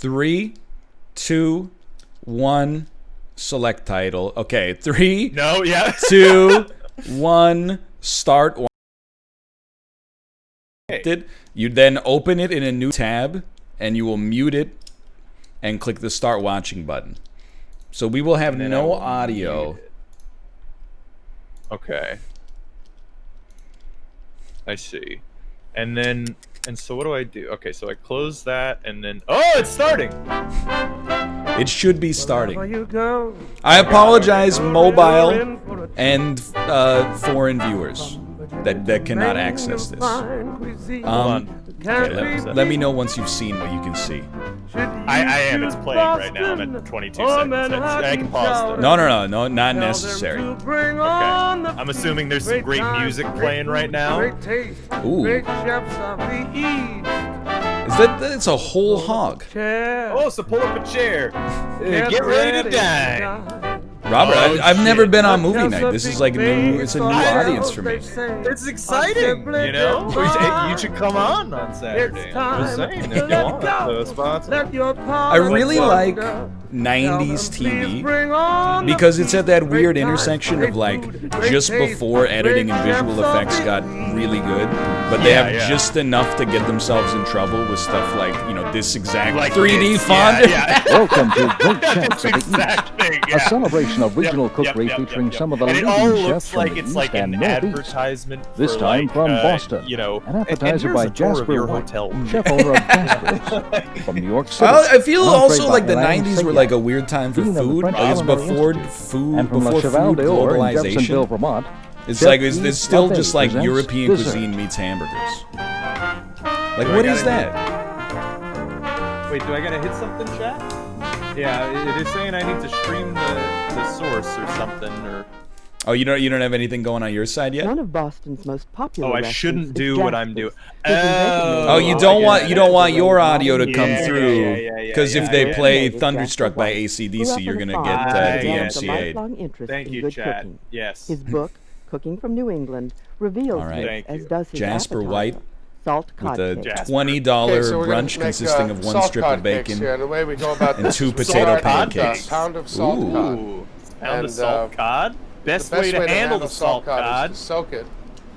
3, 2, 1. Select title. Okay, 3, No, yeah. 2, 1. Start. You then open it in a new tab, and you will mute it, and click the Start Watching button. So we will have no audio. Okay. I see. And so what do I do? Okay, so I close that, and then... Oh, it's starting! It should be starting. I apologize, mobile and foreign viewers that cannot access this. Okay, let me know once you've seen what you can see. I am. It's playing right now. I'm at 22 seconds. I can pause No, not necessary. Okay. I'm assuming there's some great music playing right now. Ooh. It's a whole hog. Oh, so pull up a chair. Get ready to dine. Robert, I've never been on movie night. This is like it's a new audience for me. It's exciting, you know? You should come on Saturday. I'm just saying, if you want those spots. I really like 90s TV because it's at that weird intersection of like just before editing and visual effects got really good, but they have just enough to get themselves in trouble with stuff like, you know, this exact like 3D font. Welcome to Great Chefs of the East, a celebration of regional cookery featuring some of the leading chefs from the East and Northeast. This time from Boston, you know, an appetizer by Jasper White, chef owner of Jasper's from New York City. I feel also like the 90s were like a weird time for food. Like it's before food globalization. Vermont, it's like it's still just like European cuisine meets hamburgers. Like what is that? Wait, do I gotta hit something, chat? Yeah, they're saying I need to stream the source or something, or... Oh, you don't have anything going on your side yet? One of Boston's most popular. Oh, I shouldn't do what I'm doing. Oh, you don't want your audio to come through because if they play Thunderstruck by AC/DC, you're gonna get DMCA'd. Thank you, Chad. Yes. His book, Cooking from New England, reveals right. this, as does his Jasper appetizer, White salt with a cod $20 brunch consisting of 1 strip of bacon and 2 potato pancakes. Pound of salt cod. Pound of salt cod? Best way to handle the salt cod is to soak it.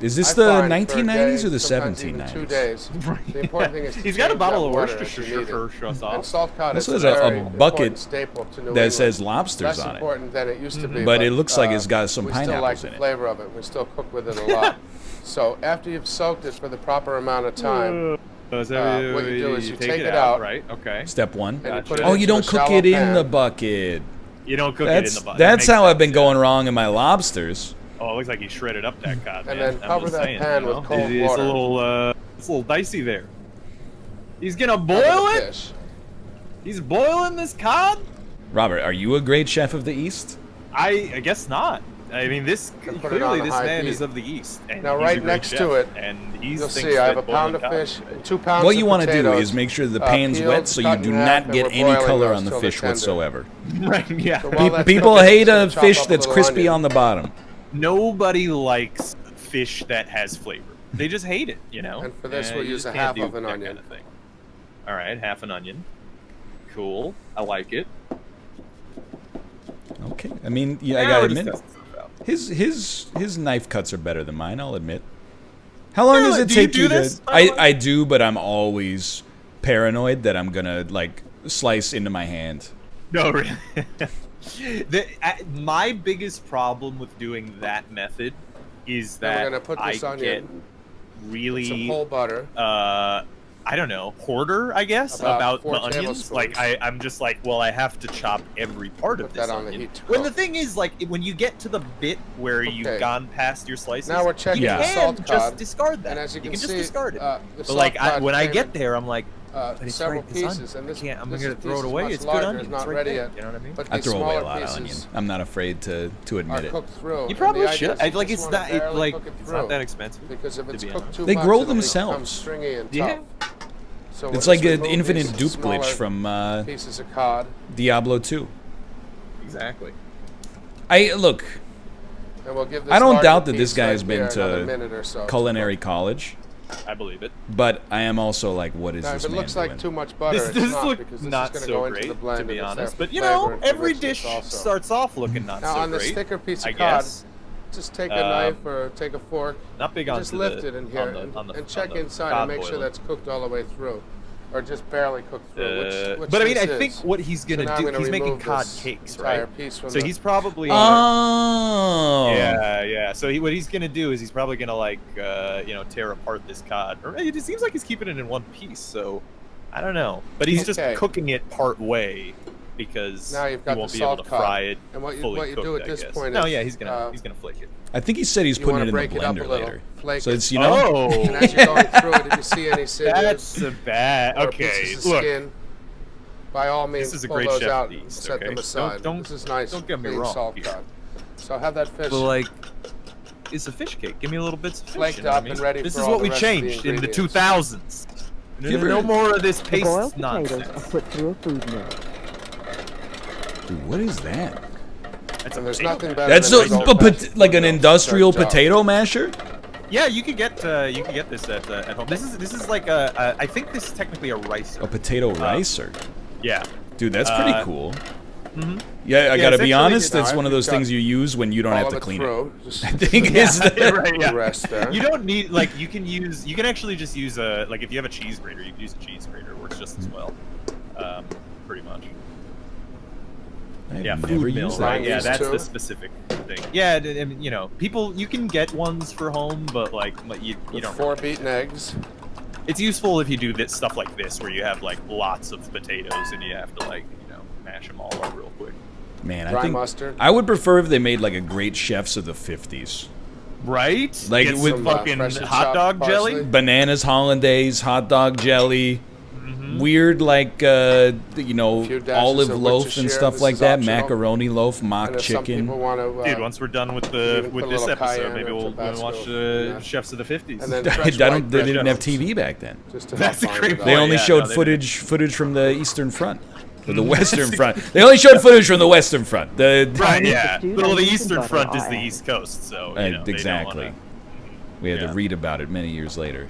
Is this the 1990s or the 1790s? 2 days. The important thing is he's got a bottle of Worcestershire sauce. And salt cod this is is a bucket staple to New that England. says lobsters Less on it. important than it used to be, but it looks like it's got some we still pineapples like in the it. flavor of it. We still cook with it a lot. So after you've soaked it for the proper amount of time, what you do is you take it out. Right, okay. Step 1. Gotcha. You don't cook it in the bucket. You don't cook it in the bucket. That's how I've been going wrong in my lobsters. Oh, it looks like he shredded up that cod, and man. then cover that pan with cold water. It's a little dicey there. He's gonna boil it? He's boiling this cod? Robert, are you a great chef of the East? I guess not. I mean, clearly this man is of the East. And now, right next to it, you'll see I have a pound of fish and 2 pounds of What you want to do potatoes, is make sure the pan's wet so you do not get any color on the fish whatsoever. Right, yeah. So people hate a fish that's crispy on the bottom. Nobody likes fish that has flavor. They just hate it, you know? And for this, we'll use a half of an onion. Kind of thing. All right, half an onion. Cool. I like it. Okay. I mean, I gotta admit, his knife cuts are better than mine. I'll admit. How long does it take you to? I do, but I'm always paranoid that I'm gonna like slice into my hand. No, really. My biggest problem with doing that method is that we're gonna put this I get really some whole butter. I don't know, hoarder, I guess, about the onions. Like I'm just like, well, I have to chop every part of this onion. When the thing is, like, when you get to the bit where you've gone past your slices, now we're checking you the can salt just cod, discard that. And as you can just see, discard it. But like when I get there, I'm like, several pieces, and this I'm gonna throw it is away. much It's good larger, onion. it's not It's right ready there. yet. You know what I mean? But I these throw away a smaller lot of onion. pieces I'm not afraid to admit it. cooked through. You probably And the idea should. is you like just it's wanna not barely like cook it it's not through. that expensive. Because if it's cooked too They much, grow it'll become themselves. stringy and Yeah. tough. So It's we'll like just an remove infinite these dupe smaller glitch from pieces of cod. Diablo 2. Exactly. Look. And we'll give this I don't doubt larger that this piece guy right has been here another to minute or so. culinary college. I believe it. But I am also like, what is this If it man looks like doing? too much butter, This it's does not, look because this not is so going to go great, into the blend, to be and it's honest. their But you flavor know, and every richness dish also. starts off looking not Now so on great. this thicker piece I of cod, guess. just take a knife or take a fork, Not big and on just lift it in here and check inside and make sure that's cooked all the way through, or just barely cooked through. Which but I mean, this I think is. what he's gonna So now I'm do, gonna he's making remove cod this cakes, entire right? piece from So the- he's probably Oh. yeah. So what he's gonna do is he's probably gonna like you know, tear apart this cod. Or it seems like he's keeping it in one piece. So I don't know, but he's just cooking it part way because Now you've he got won't the be able salt to cod. fry it And what you fully cooked, do at I this guess. point No, is, yeah, he's gonna flake it. I think he said he's You putting wanna it in break the it up a blender little, later. flake So it. it's, you know. Oh, And as you're going through it, if you see any scissors that's a bad. or Okay, pieces of look. skin, by all means, This is a pull great those chef out of and these, set okay? them aside. Don't- This is nice, don't get me clean wrong salt here. cod. So have that fish But like, it's a fish cake. Give me a little bits of fish. flaked You know what up I mean? and ready This for is all what the we rest of the changed in the ingredients. 2000s. you ever- No more of this The paste boiled potatoes nonsense. are put through a food mill. Dude, what is that? That's And there's a nothing better That's than a, those old-fashioned like an food mills. industrial Start potato masher? Yeah, you can get this at home. This is like a I think this is technically a ricer. A potato ricer? Yeah. Dude, that's pretty cool. Mhm. Yeah, I gotta it's be actually, honest, you know, it's one of if those you've things got you use when you don't have All to of it clean it. through, just I think it's right, yeah. rest there. You don't need like you can actually just use a like if you have a cheese grater, you can use a cheese grater. It works just as well. Pretty much. I've Yeah, never food mill. used Right? that. Yeah, These that's two? the specific thing. Yeah, and you know, people you can get ones for home, but like you With don't. 4 really. beaten eggs. It's useful if you do this stuff like this, where you have like lots of potatoes and you have to like mash them all up real quick. Man, I Dry think mustard. I would prefer if they made like a great chefs of the 50s. Right? Like Get with some fucking freshly hot dog chopped jelly. parsley. Bananas hollandaise, hot dog jelly, Mm-hmm. weird like few dashes olive of loaf and Worcestershire, stuff this like is that, optional. macaroni loaf, mock And if some chicken. people want to, Dude, once we're done with even put a this little episode, cayenne maybe or we'll Tabasco watch in that. Chefs of the 50s. and then They fresh don't. white They bread didn't have crumbs, TV back then. just to That's help a bind great it They up. only yeah, showed no, they footage from the Eastern Front, or the Western Front. They only showed footage from the Western Front. The Right, yeah. Stewed Well, the onions and Eastern butter Front is are the added. East Coast, so you know, they don't exactly. wanna- We had Yeah. to read about it many years later.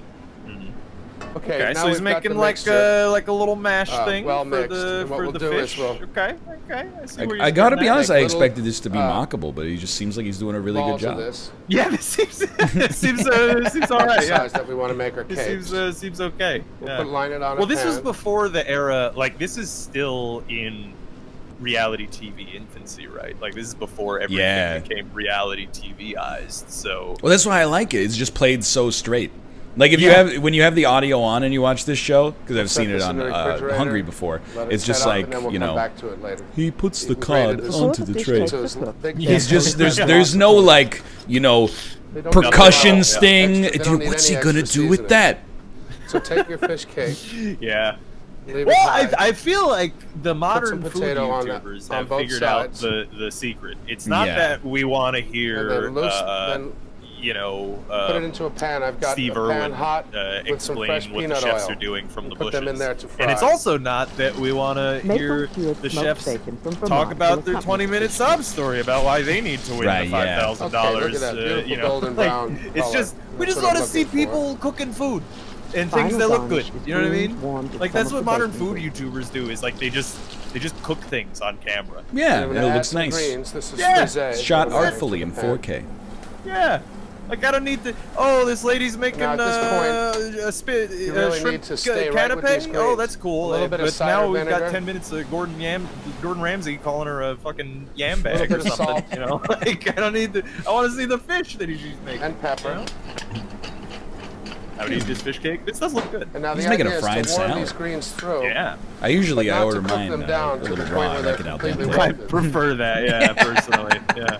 Okay, Okay, now so he's we've got making the like mixture. a little mash thing well for mixed, the and what we'll for the do is fish. we'll- Okay, I see where you're I gotta getting be at. honest. I Like little, expected this to be mockable, but he just seems like he's doing a really good balls of job. this. Yeah, this seems it seems all right. The Yeah, size that we want to make our it cakes. seems okay. We'll Yeah. put line it on Well, a this was pan. before the era. Like, this is still in reality TV infancy, right? Like, this is before everything Yeah. became reality TV-ized. So, Well, that's why I like it. It's just played so straight. Like if you Yeah. have when you have the audio on and you watch this show, because I've Set seen it this in on the refrigerator, Hungry before. Let it It's just set up, like and then we'll you come know back to it later. he puts the We grated cod this onto the dish tray. cake So it's cooked. big He's just cakes. there's no like They don't percussion need sting. extra- they don't Dude, need what's he any gonna extra do with seasoning. that? So take your fish cake, yeah. leave it Well, high. I feel like the modern some food potato on YouTubers on have both figured sides. out the secret. It's not Yeah. that we want to and hear, then then you know, put it into a pan. I've got Steve a pan Irwin hot with some explain fresh what the peanut chefs oil. are doing from the Put bushes. them in there to fry. And it's also not that we want to Maple hear cured the smoked chefs bacon from talk Vermont about will their accompany 20-minute this sob story about why they need to win Right, the yeah. $5,000. Okay, look at that beautiful you know, golden like, brown it's color. just we That's just what I'm want to see looking for. people cooking food and things Final that look garnish good. is You know what I greens mean? warmed with Like some that's of what the modern bacon food grease. YouTubers do. Is like they just cook things on camera. Yeah, I'm and gonna it add looks some nice. Greens. This is Yeah. frisee. It's shot I'm gonna add artfully to in the pan. 4K. Yeah. Like I don't need to. Oh, this lady's making Now, at this a spit you really shrimp need to stay right with canapé. these Oh, greens. that's cool. A little bit of but cider now we've got vinegar. 10 minutes of Gordon Ramsay calling her a fucking yam little bag bit or of something. salt. You know, like I don't need to. I want to see the fish that he's making. And pepper. You know? I would eat this fish cake. This does look good. And now He's the making idea a fried is to warm salad. these greens through. Yeah, I usually But I not order to cook mine them down a to little the raw. point I where like they're it out completely there. I wilted. prefer that. Yeah, personally. Yeah.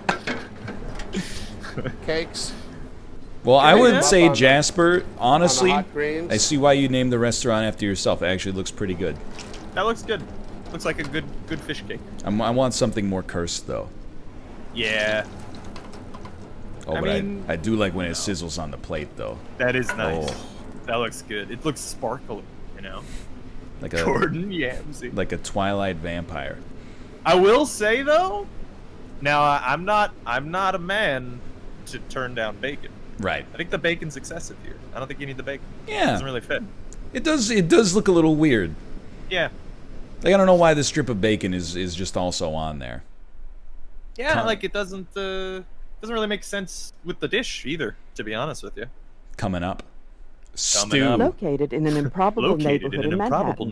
Cakes. Well, I Yeah. would Up say on the- Jasper. Honestly, hot greens. I see why you named the restaurant after yourself. It actually looks pretty good. That looks good. Looks like a good fish cake. I want something more cursed though. Yeah, Oh, I but mean, I do like when it sizzles on the plate though. that is nice. Oh. That looks good. It looks sparkly, you know. Like a Gordon Ramsay. like a Twilight vampire. I will say though, now I'm not a man to turn down bacon. Right. I think the bacon's excessive here. I don't think you need the bacon. Yeah. It doesn't really fit. It does look a little weird. Yeah. Like, I don't know why this strip of bacon is just also on there. Yeah, like it doesn't really make sense with the dish either, to be honest with you. Coming up. Stew. Located in an improbable neighborhood in Manhattan,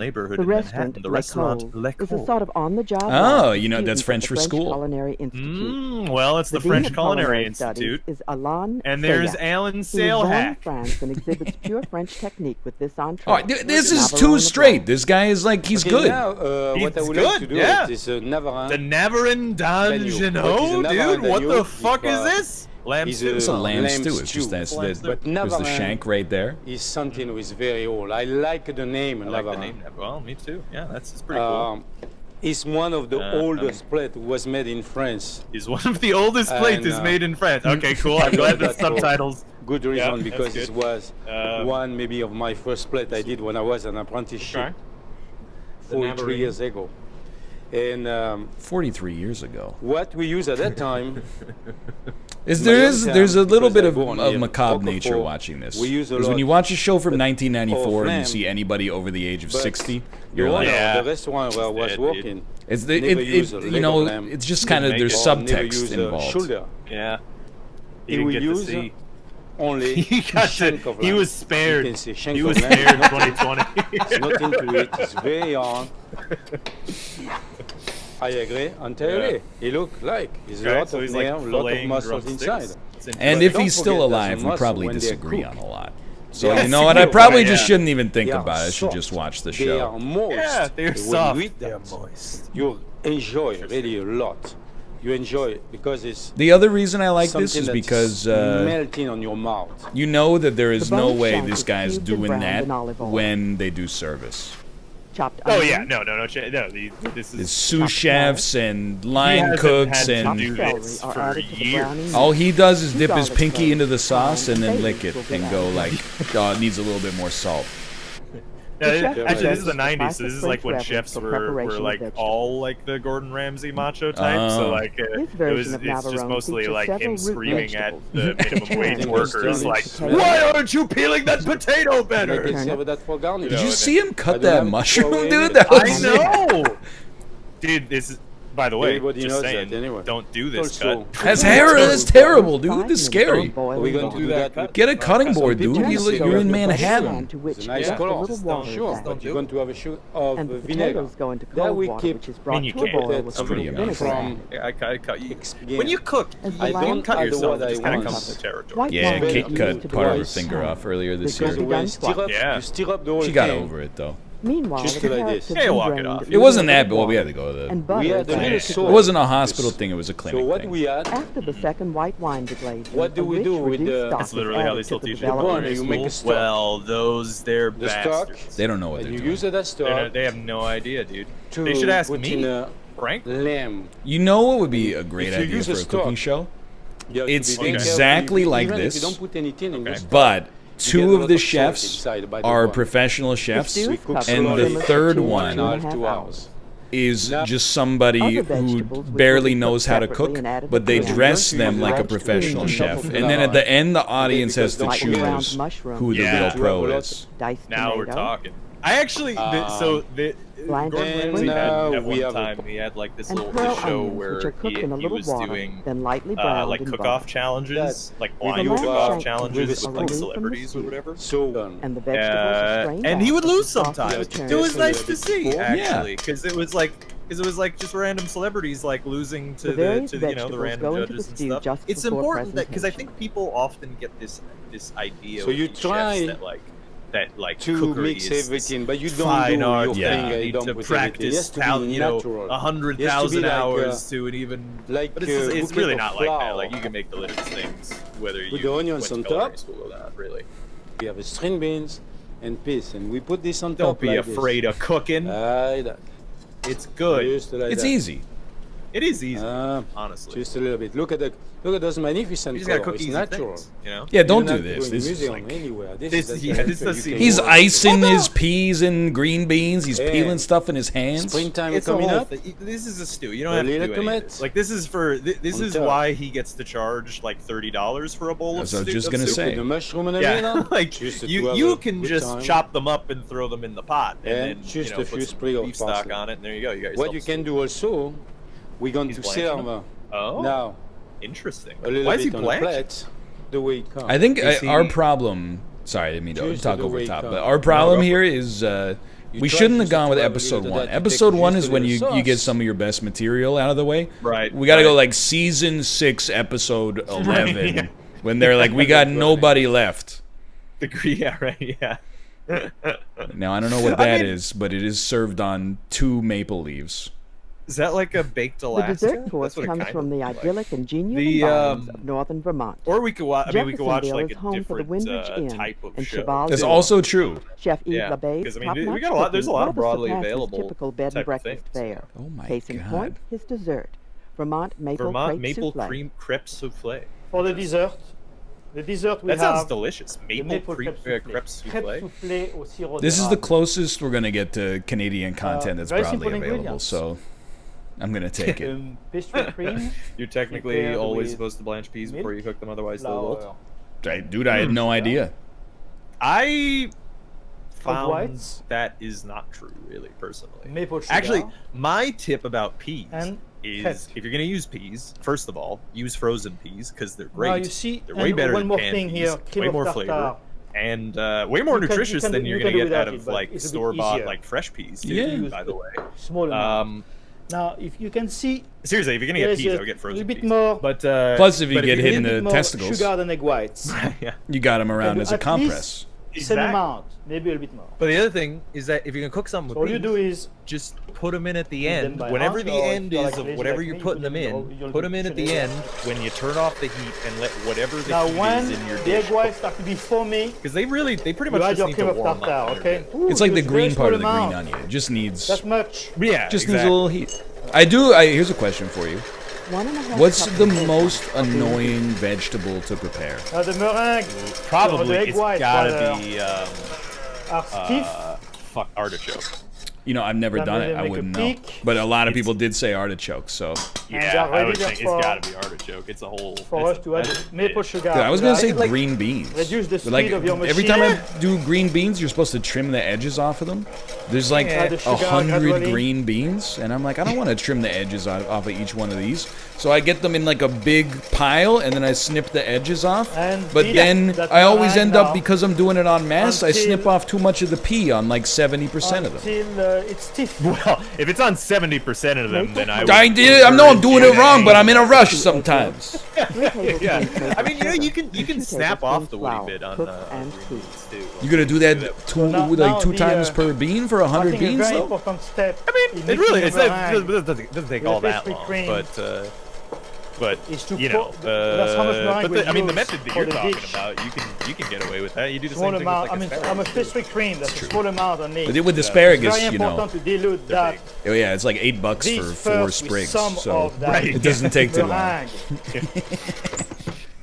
the restaurant Le Cole is a sort of on-the-job. Oh, you know, that's French for school. Culinary Institute. Well, it's the French Culinary Institute. Is Alain and there's Alan Salehack. France and exhibits pure French technique with this entree. Oh, this is too straight. This guy is like, he's good. Now, what I would like to do is the Navarin d'Angenot, dude. What the fuck is this? Lamb stew. It's a lamb stew. It's just there's the shank right there. Is something with very old. I like the name. I like the name. Well, me too. Yeah, it's pretty cool. It's one of the oldest plates. Was made in France. Is one of the oldest plates is made in France. Okay, cool. I'm glad the subtitles. Good reason because it was one maybe of my first plate I did when I was an apprenticeship 43 years ago. And 43 years ago. What we used at that time there's a little bit of macabre nature watching this. Because when you watch a show from 1994 and you see anybody over the age of 60, you're like, the restaurant where I was working. You know, it's just kind of there's subtext involved. Yeah. He will use only he was spared. He was spared 2020. It's not into it. It's very young. I agree entirely. He looked like he's a lot of nerve, a lot of muscles inside. And if he's still alive, we probably disagree on a lot. So you know what? I probably just shouldn't even think about it. I should just watch the show. They are moist. Yeah, they're soft. They're moist. You enjoy really a lot. You enjoy it because it's. The other reason I like this is because melting on your mouth. You know that there is no way this guy is doing that when they do service. Oh yeah, no. This is sous chefs and line cooks and for years. All he does is dip his pinky into the sauce and then lick it and go like, oh, it needs a little bit more salt. Actually, this is the 90s, so this is like when chefs were like all like the Gordon Ramsay macho type. So like it's just mostly like him screaming at the minimum wage workers like, why aren't you peeling that potato better? Did you see him cut that mushroom, dude? That was I know. Dude, this is. By the way, just saying, don't do this cut. That's terrible, dude. This is scary. Are we going to do that? Get a cutting board, dude. You're in Manhattan. It's a nice color. Sure, but you're going to have a shoot of vinegar. That we keep. That's pretty amazing. When you cook, I don't cut yourself. It just kind of comes with the territory. Yeah, Kate cut part of her finger off earlier this year. You stir up the whole She got over it though. Meanwhile, just like this. Yeah, walk it off. It wasn't that, but we had to go to the. We had a little soy. It wasn't a hospital thing; it was a clinic So what thing. we had? after the second white wine deglazing, What do we do with the? That's literally how they still teach you. You make a stock. Well, they're The stock. bastards. They don't know what And they're you doing. use it as stock. They have no idea, dude. To They should ask put me. in a Frank? lamb. You know what would be a great If you idea use for a a cooking stock, show? You have to It's be very exactly careful. like Even this, If you don't put anything in this, but get two a of lot the of salt chefs inside by the are one. professional chefs, stew is covered and in the limits third to one 2 1.5 hours. is Now, just somebody other who vegetables will barely be knows cooked how to separately cook, and added but they to the dress pan. them like a Right. professional Mm. chef. Mm. And then at the end, the audience has to Like ground choose mushroom. who the Yeah. real pro is. diced Now we're tomato, talking. I actually, Blind Gordon and Ramsay now had we one have time, he had like this and little pearl show onions, where which are cooked in a he little was water, doing then lightly browned like in cook-off butter. challenges, like with blind the cook-off shank challenges with with the like spoon celebrities from or the whatever. So And the vegetables are strained And he out would with lose the sauce sometimes. returned It was to nice the- to see, Yeah. actually, because it was like just random celebrities like losing to The various the vegetables random go into judges the and stew stuff. just It's before important that because I presentation. think people often get this idea So with you these try chefs that to cookery mix is everything, but you don't fine do art. your Yeah. thing. You You need don't to put everything. It has practice, to be natural. 100,000 like, hours to an even. like, But it's bouquet really of not like that. flower. Like you can make delicious things whether you Put the onions went on to culinary top. school or not. Really. We have string beans and peas, and we put this on Don't top be like afraid of cooking. This. It's good. Just like It's that. easy. It is easy, honestly. Just a little bit. Look at those magnificent colors. It's natural. Things, you know? Yeah, don't do this. This is like anywhere. he's icing his peas and green beans. He's peeling stuff in his hands. Springtime coming up. This is a stew. You don't have to do any of this. Like this is for this is why he gets to charge like $30 for a bowl of stew. I was just gonna say. The mushroom and like you can just chop them up and throw them in the pot, and then just a few few sprigs of beef stock on it, and there you go. You guys. What you can do also, we're going to serve now. Interesting. A little bit on the plate, the way it comes. I think our problem. Sorry, I didn't mean to talk over top, but our problem here is we shouldn't have gone with episode 1. Episode 1 is when you get some of your best material out of the way. Right. We got to go like season 6, episode 11, when they're like, we got nobody left. Yeah. Now I don't know what that is, but it is served on 2 maple leaves. Is that like a baked Alaska? The dessert course comes from the idyllic and genial environs of northern Vermont. Or we could watch. I mean, we could watch like a home for the different type of show. That's also true. Chef Yves Yeah, Labay's because I mean, we got a lot. There's a lot of broadly available typical bed and type of breakfast things. fare. Oh my Case in God. point, his dessert, Vermont maple cream crepe souffle. For the dessert we that have. sounds delicious. Maple cream crepe souffle. This is the closest we're gonna get to Canadian content that's very broadly simple available. ingredients. So I'm gonna take it. Pastry cream. You're technically prepared always with supposed to blanch peas before you cook them, otherwise they'll flour, wilt. Dude, I had no idea. I found whites. that is not true, really, personally. Maple sugar. Actually, my tip about peas And is pepper. if you're going to use peas, first of all, use frozen peas because they're great. Now you see, they're way and better one than more canned thing peas, here, cream way of more tartar. flavor, and way more You can- nutritious you can- than you're you going to can do get out without of it, like but it's a bit store-bought easier. like fresh peas. Too, Yeah. by the way. Small amount. Now, if you can see, Seriously, if you're going to get there's peas, I a would get frozen little bit peas. more. But Plus, if you but get hit in a the bit more testicles, sugar than egg whites. yeah. you got them around Can as do a at compress. least Same amount, maybe a little bit more. But the other thing is that if you're gonna cook something So with all you peas, do is just put them in at the Put them end. by Whenever hand, the or if end you're is like of lazy whatever like you're me, putting put them them in, you'll put them in at the chenille. end when you turn off the heat and let whatever the Now, heat when is in your the egg dish. whites start to be foamy, Because they pretty you much add just your need cream to of warm tartar, up. okay? It's like the Just green very part of the small green amount. onion. It just needs That much. Yeah, needs a exactly. little heat. Here's a question for you. 1.5 What's cups the of most milk. annoying vegetable to prepare? Now the meringue, Probably the egg it's whites gotta are be stiff. artichoke. You know, I've never Then done they it. I make a wouldn't know. peak. But a lot of people did say artichoke. So Yeah, I ready would think it's for- gotta be artichoke. It's a whole. For us to add maple sugar. Dude, I was gonna say like, green beans. reduce the But, like, speed of your every machine. time I do green beans, you're supposed to trim the edges off of them. There's like Add the sugar 100 gradually. green beans, and I'm like, I don't want to trim the edges off of each one of these. So I get them in like a big pile, and then I snip the edges off. And But beat then that I always meringue end up, now because I'm doing it en masse, I until- snip off too much of the pea on like 70% of them. Until it's stiff. Well, if it's on 70% of them, then I know I'm doing it wrong, but I'm in a rush sometimes. Yeah, I mean, you can snap off the woody bit on cooked green and beans too. You gonna do that two Now two the, times per bean for I 100 think a beans very though? important step. I mean, in it really making it a meringue doesn't take with all that pastry long, cream but is to you know, put- that's how much meringue but we I mean, the use method that for you're the talking dish. about, you can get away with that. You do the Small same thing amount. with like I'm a asparagus. pastry cream. That's a small amount I need. But with It's asparagus, very you know, important to dilute that. oh yeah, it's like $8 This for 4 first with sprigs, some so of that Right. it doesn't take too long. meringue.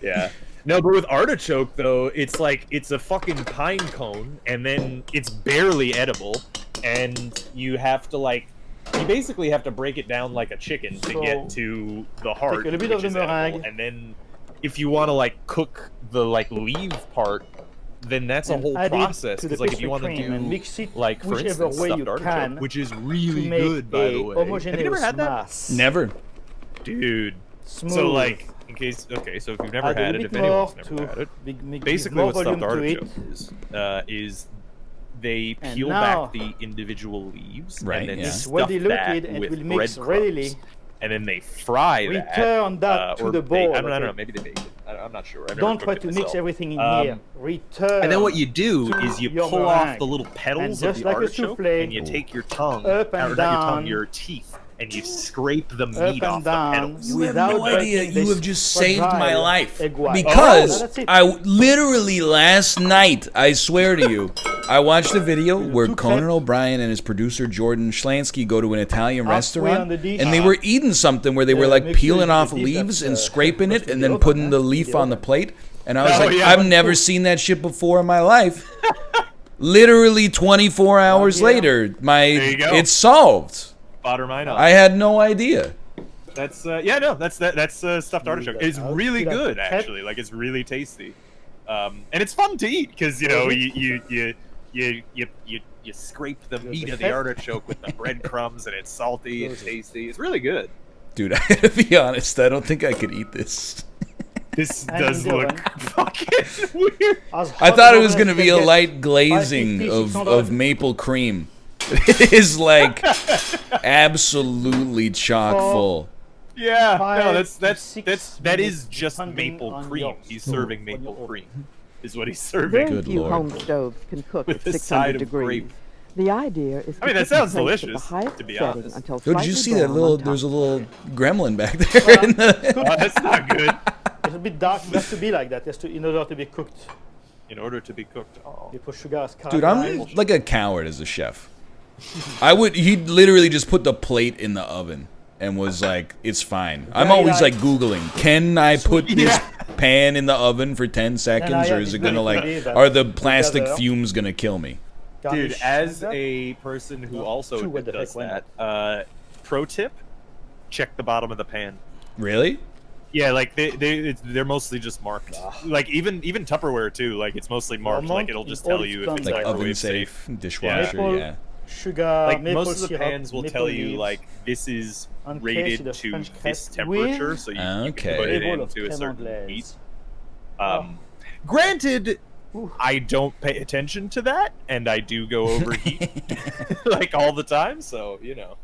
Yeah. No, but with artichoke though, it's like it's a fucking pine cone, and then it's barely edible, and you have to like. You basically have to break it down like a chicken to So, get to the heart, take a little bit of which the is edible, meringue. and then if you want to like cook the like leaf part, then that's a And whole add it process. to the Because like if pastry you want to cream do and mix it like for whichever instance way stuffed you artichoke, can which is to really make good by the a way. homogeneous Have you never had that, mass. Never. dude? Smooth. So like in case so if you've never Add a had little it, if bit anyone's more never had it, make basically more what stuffed volume to artichoke is they And peel now- back the individual leaves Right, and then yeah. It's stuff well that diluted and it with will mix breadcrumbs. readily. And then they fry that. Return that to or the bake- bowl. I don't know. okay? Maybe they bake it. I'm not sure. I've never Don't cooked try it to mix myself. everything in here. Return. And then what you do to is you your pull off meringue. the little petals And of just the like a artichoke, souffle, and you take your tongue, up and or not your tongue, down, your teeth, and you scrape the Up meat and off the down. petals. You have Without no idea. breaking You this have just saved my fragile life. egg white. Because that's it. I literally last night, I swear to you, I watched a video where Conan O'Brien and his producer Jordan Schlansky go to an Italian restaurant, and they were eating something where they were like peeling off leaves and scraping it and then putting the leaf on the plate. And I was like, I've never seen that shit before in my life. Literally 24 hours later, it's solved. Butter mine up. I had no idea. That's that's stuffed artichoke. It's really good actually. Like it's really tasty, and it's fun to eat because you know you scrape the meat of the artichoke with the breadcrumbs and it's salty and tasty. It's really good. Dude, I gotta be honest. I don't think I could eat this. This does look fucking weird. I thought it was gonna be a light glazing of maple cream. It is like absolutely chock full. Yeah, no, that is just maple cream. He's serving maple cream, is what he's serving. Very few home stoves can cook at 600 degrees. The idea is to that sounds keep the place at delicious, the highest to be setting honest. until Did you slightly see that brown little? on top. There's a little gremlin back there. In the That's not good. It's a bit dark. It has to be like that. It has to, in order to be cooked. In order to be cooked. Oh. You put sugar as Dude, I'm like a coward as a chef. He'd literally just put the plate in the oven and was like, it's fine. I'm always like Googling, can I put this pan in the oven for 10 seconds or is it gonna like, are the plastic fumes gonna kill me? Dude, as a person who also does that, pro tip, check the bottom of the pan. Really? Yeah, like they're mostly just marked. Like even Tupperware too. Like it's mostly marked. Like it'll just tell you if it's like oven microwave safe, dishwasher. Yeah. Sugar, like maple most of the syrup, pans will tell you leaves, like this is encased rated in a to French this press temperature, with so you can put it into a certain heat. Granted, I don't pay attention to that, and I do go overheat like all the time. So you know,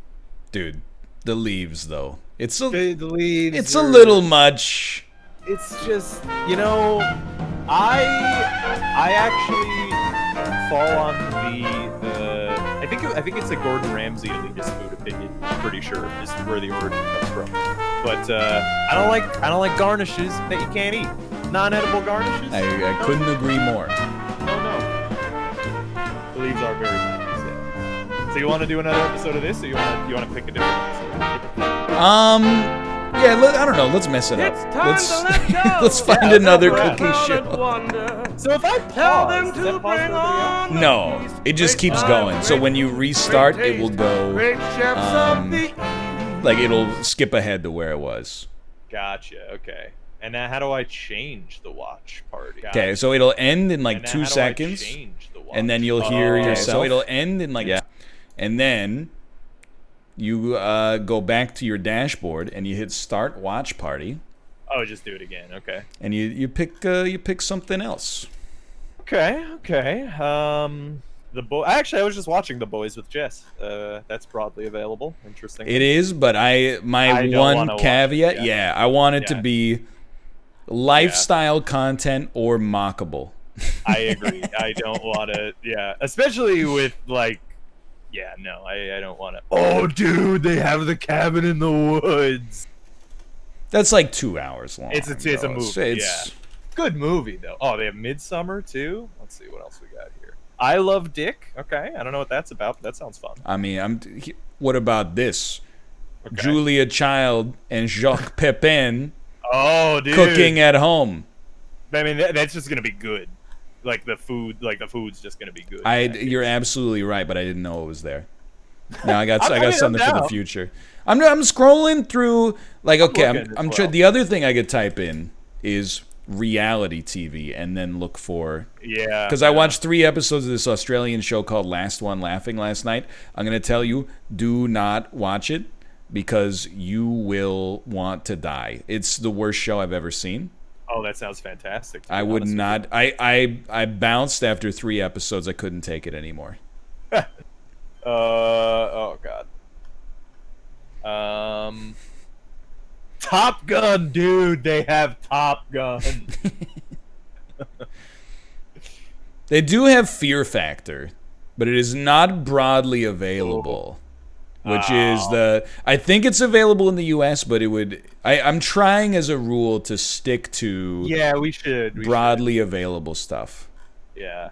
dude, the leaves though. It's a the leaves. It's a little much. It's just, you know, I actually fall on the I think it's a Gordon Ramsay elitist food opinion. I'm pretty sure is where the origin comes from. But I don't like garnishes that you can't eat. Non-edible garnishes. I couldn't agree more. No. The leaves are very nice. Yeah. So you want to do another episode of this, or you want to pick a different episode? Yeah, I don't know. Let's mess it up. Let's find another cooking show. So if I pause, does that pause for no, it just keeps going. So when you restart, it will go. Like it'll skip ahead to where it was. Gotcha. Okay. And now, how do I change the watch party? Okay, so it'll end in like 2 seconds, and then you'll hear yourself. So it'll end in like, and then you go back to your dashboard and you hit Start Watch Party. Oh, just do it again. Okay. And you pick something else. Okay. Actually, I was just watching The Boys with Jess. That's broadly available. Interesting. It is, but my one caveat, I want it to be lifestyle content or mockable. I agree. I don't want to. Yeah, especially with like. Yeah, no, I don't want to. Oh, dude, they have the cabin in the woods. That's like 2 hours long. It's a movie. It's good movie though. Oh, they have Midsummer too. Let's see what else we got here. I Love Dick. Okay, I don't know what that's about, but that sounds fun. I mean, what about this? Okay. Julia Child and Jacques Pepin. Oh, dude. Cooking at home. I mean, that's just gonna be good. Like the food's just gonna be good. You're absolutely right, but I didn't know it was there. Now I got something for the future. I'm scrolling through like I'm trying. The other thing I could type in is reality TV and then look for because I watched 3 episodes of this Australian show called Last One Laughing last night. I'm gonna tell you, do not watch it because you will want to die. It's the worst show I've ever seen. Oh, that sounds fantastic. I would not. I bounced after 3 episodes. I couldn't take it anymore. Oh god. Top Gun, dude. They have Top Gun. They do have Fear Factor, but it is not broadly available. which is I think it's available in the U.S., but it would. I'm trying as a rule to stick to. Yeah, we should. Broadly available stuff. Yeah.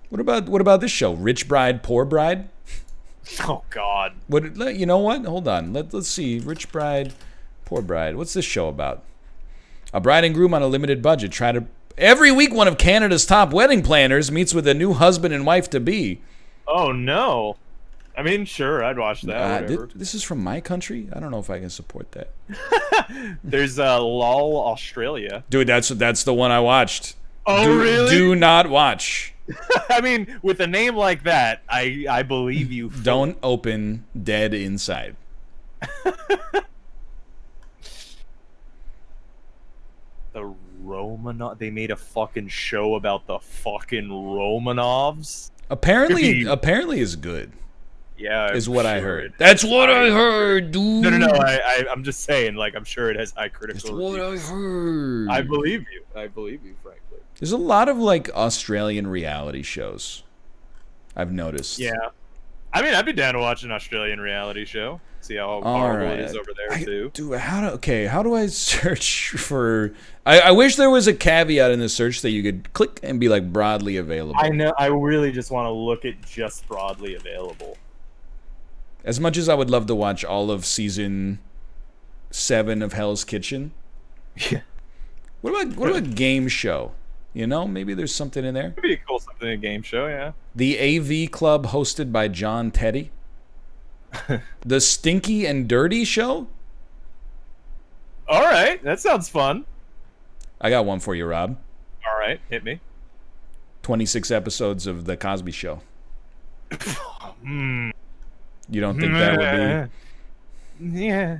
What about this show? Rich Bride, Poor Bride? Oh God. You know what? Hold on. Let's see. Rich Bride, Poor Bride. What's this show about? A bride and groom on a limited budget every week one of Canada's top wedding planners meets with a new husband and wife to be. Oh no. I mean, sure, I'd watch that. This is from my country. I don't know if I can support that. There's LOL Australia. Dude, that's the one I watched. Oh, really? Do not watch. I mean, with a name like that, I believe you. Don't open Dead Inside. The Romanov. They made a fucking show about the fucking Romanovs. Apparently is good. Yeah, is what I heard. That's what I heard, dude. No. I'm just saying, like, I'm sure it has high critical reviews. That's what I heard. I believe you, frankly. There's a lot of, like, Australian reality shows, I've noticed. Yeah. I mean, I'd be down to watch an Australian reality show. See how horrible it is over there, too. Dude, how do I search for... I wish there was a caveat in the search that you could click and be, like, broadly available. I know. I really just want to look at just broadly available. As much as I would love to watch all of season 7 of Hell's Kitchen. Yeah. What about game show? You know, maybe there's something in there. It'd be a cool something, a game show, yeah. The AV Club hosted by John Teddy. The Stinky and Dirty Show. All right, that sounds fun. I got one for you, Rob. All right, hit me. 26 episodes of The Cosby Show. You don't think that would be... Yeah.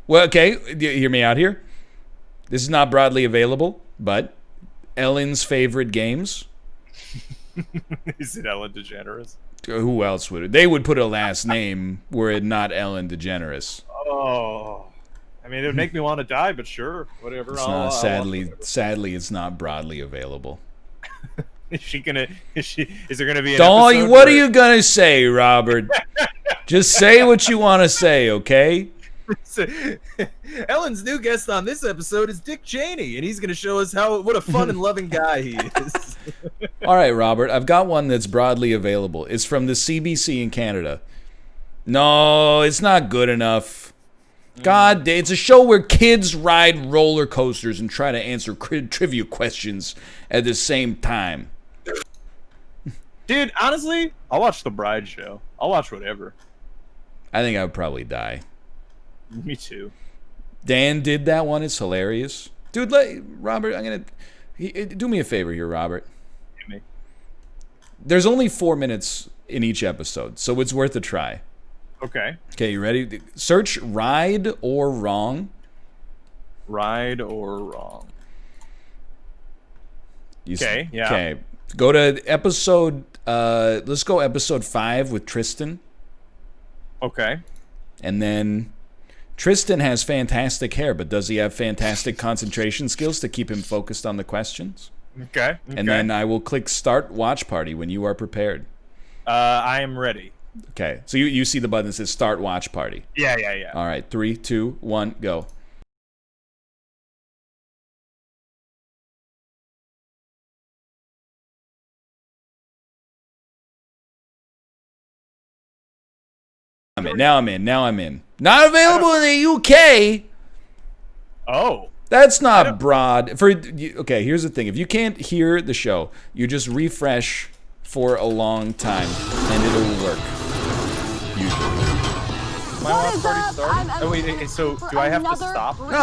Well, okay, hear me out here. This is not broadly available, but Ellen's favorite games. Is it Ellen DeGeneres? Who else would it? They would put a last name were it not Ellen DeGeneres. Oh, I mean, it would make me want to die, but sure, whatever. Sadly, it's not broadly available. Is there gonna be? What are you gonna say, Robert? Just say what you want to say, okay? Ellen's new guest on this episode is Dick Cheney, and he's going to show us what a fun and loving guy he is. All right, Robert, I've got one that's broadly available. It's from the CBC in Canada. No, it's not good enough. God, it's a show where kids ride roller coasters and try to answer trivia questions at the same time. Dude, honestly, I'll watch The Bride Show. I'll watch whatever. I think I would probably die. Me too. Dan did that one. It's hilarious. Dude, Robert, do me a favor here, Robert. Hit me. There's only 4 minutes in each episode, so it's worth a try. Okay. Okay, you ready? Search Ride or Wrong. Ride or Wrong. Okay, yeah. Okay. Go to episode, let's go episode 5 with Tristan. Okay. And then Tristan has fantastic hair, but does he have fantastic concentration skills to keep him focused on the questions? Okay. And then I will click Start Watch Party when you are prepared. I am ready. Okay. So you see the button that says Start Watch Party. Yeah. All right. 3, 2, 1, go. Now I'm in. Not available in the UK. Oh. That's not broad. Okay, here's the thing. If you can't hear the show, you just refresh for a long time, and it'll work. Usually. My watch party started? Oh, wait, so do I have to stop? No.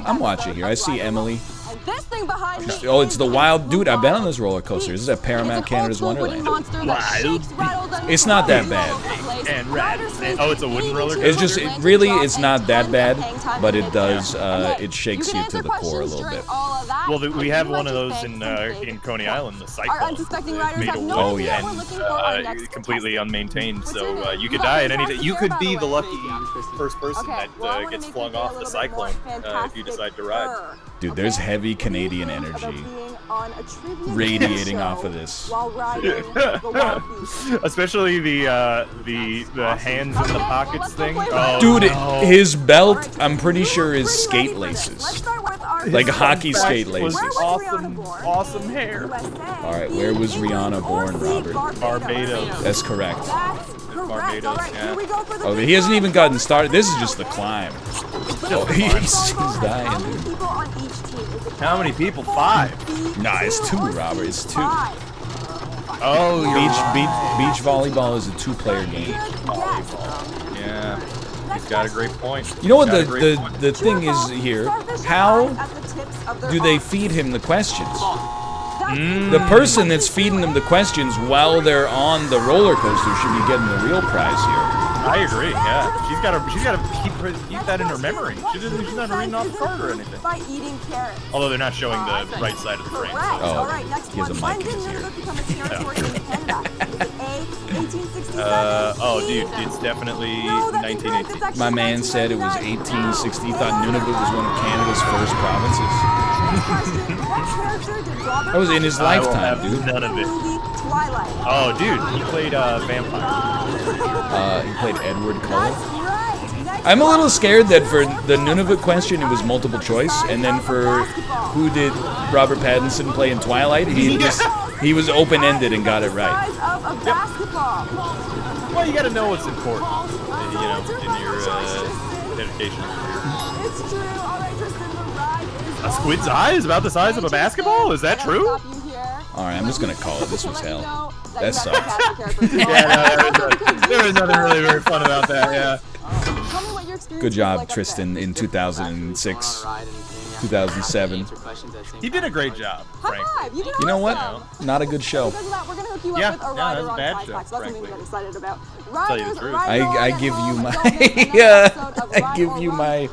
I'm watching here. I see Emily. This thing behind me. Oh, it's the wild dude. I've been on this roller coaster. This is at Paramount Canada's Wonderland. It's not that bad. Oh, it's a wooden roller coaster? It's just it's not that bad, but it does it shakes you to the core a little bit. Well, we have one of those in Coney Island, the Cyclone. Oh yeah. Completely unmaintained, so you could die at any time. You could be the lucky first person that gets flung off the Cyclone if you decide to ride. Dude, there's heavy Canadian energy radiating off of this. Especially especially the hands in the pockets thing. Oh, Dude, no. his belt, I'm pretty sure, is skate laces. Like hockey skate laces. Awesome hair. Alright, where was Rihanna born, Robert? Barbados. That's correct. Barbados, yeah. Oh, he hasn't even gotten started. This is just the climb. Oh, he's dying, dude. How many people? 5. Nah, it's 2, Robert. It's 2. Oh, beach volleyball is a 2-player game. Yeah, he's got a great point. You know what the thing is here? How do they feed him the questions? The person that's feeding them the questions while they're on the roller coaster should be getting the real prize here. I agree. Yeah, she's got to keep that in her memory. She's not reading off the card or anything. Although they're not showing the right side of the frame. So. Oh, he has a mic in his ear. Oh, dude, it's definitely 1918. My man said it was 1860. He thought Nunavut was one of Canada's first provinces. That was in his lifetime, dude. None of it. Oh, dude, he played vampire. He played Edward Cullen. I'm a little scared that for the Nunavut question it was multiple choice, and then for who did Robert Pattinson play in Twilight, he was open-ended and got it right. Yep. Well, you got to know what's important, you know, in your education career. A squid's eye is about the size of a basketball? Is that true? Alright, I'm just gonna call it. This was hell. That sucked. Yeah, no, there was nothing really very fun about that, yeah. Good job, Tristan, in 2006, 2007. He did a great job, frankly. You know what? Not a good show. Yeah, that was a bad show, frankly. Tell you the truth. I give you my I give you my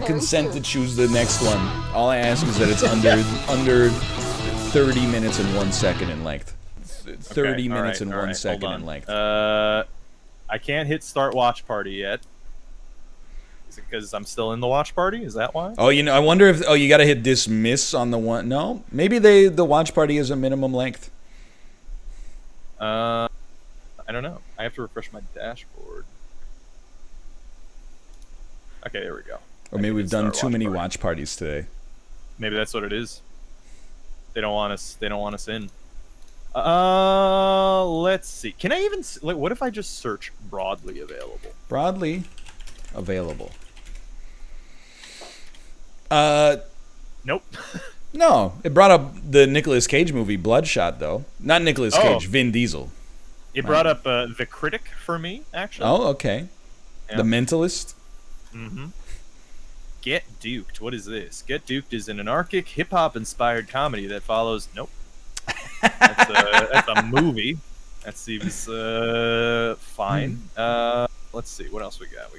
consent to choose the next one. All I ask is that it's under 30 minutes and 1 second in length. 30 minutes and 1 second in length. I can't hit start watch party yet. Is it because I'm still in the watch party? Is that why? Oh, you know, I wonder if you got to hit dismiss on the one. No, maybe the watch party is a minimum length. I don't know. I have to refresh my dashboard. Okay, there we go. Or maybe we've done too many watch parties today. Maybe that's what it is. They don't want us. They don't want us in. Let's see. Can I even? What if I just search broadly available? Broadly available. Nope. No, it brought up the Nicolas Cage movie Bloodshot, though. Not Nicolas Cage, Vin Diesel. It brought up The Critic for me, actually. Oh, okay. Yeah. The Mentalist. Mm-hmm. Get Duked. What is this? Get Duked is an anarchic hip-hop inspired comedy that follows. Nope. That's a movie. That seems fine. Let's see what else we got.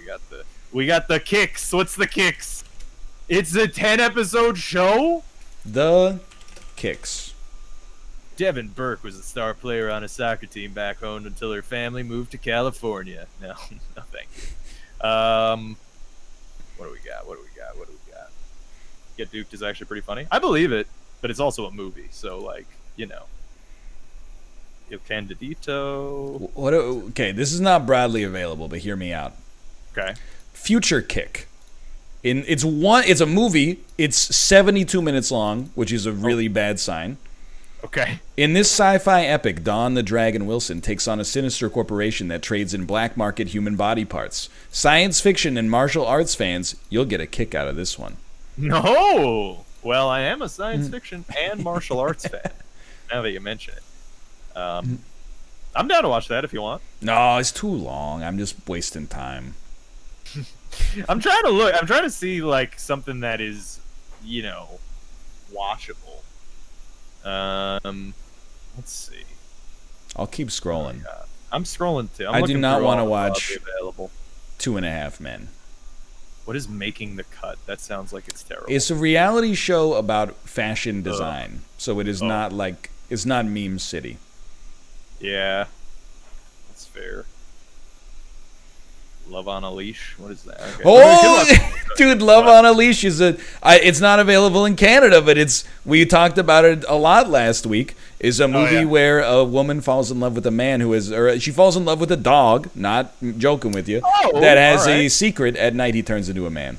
We got the Kicks. What's the Kicks? It's a 10-episode show. The Kicks. Devin Burke was a star player on a soccer team back home until her family moved to California. No, no, thank you. What do we got? Get Duked is actually pretty funny. I believe it, but it's also a movie, so like, you know. Il Candidito. Okay, this is not broadly available, but hear me out. Okay. Future Kick. It's a movie. It's 72 minutes long, which is a really bad sign. Okay. In this sci-fi epic, Dawn the Dragon Wilson takes on a sinister corporation that trades in black market human body parts. Science fiction and martial arts fans, you'll get a kick out of this one. No! Well, I am a science fiction and martial arts fan, now that you mention it. I'm down to watch that if you want. No, it's too long. I'm just wasting time. I'm trying to see like something that is, you know, watchable. Let's see. I'll keep scrolling. I'm scrolling too. I do not want to watch 2.5 Men. What is Making the Cut? That sounds like it's terrible. It's a reality show about fashion design, so it is not like it's not Meme City. Yeah, that's fair. Love on a Leash. What is that? Okay. Oh, dude, Love on a Leash is it's not available in Canada, but we talked about it a lot last week. Is a movie where a woman falls in love with a man she falls in love with a dog. Not joking with you. That has a secret. At night, he turns into a man.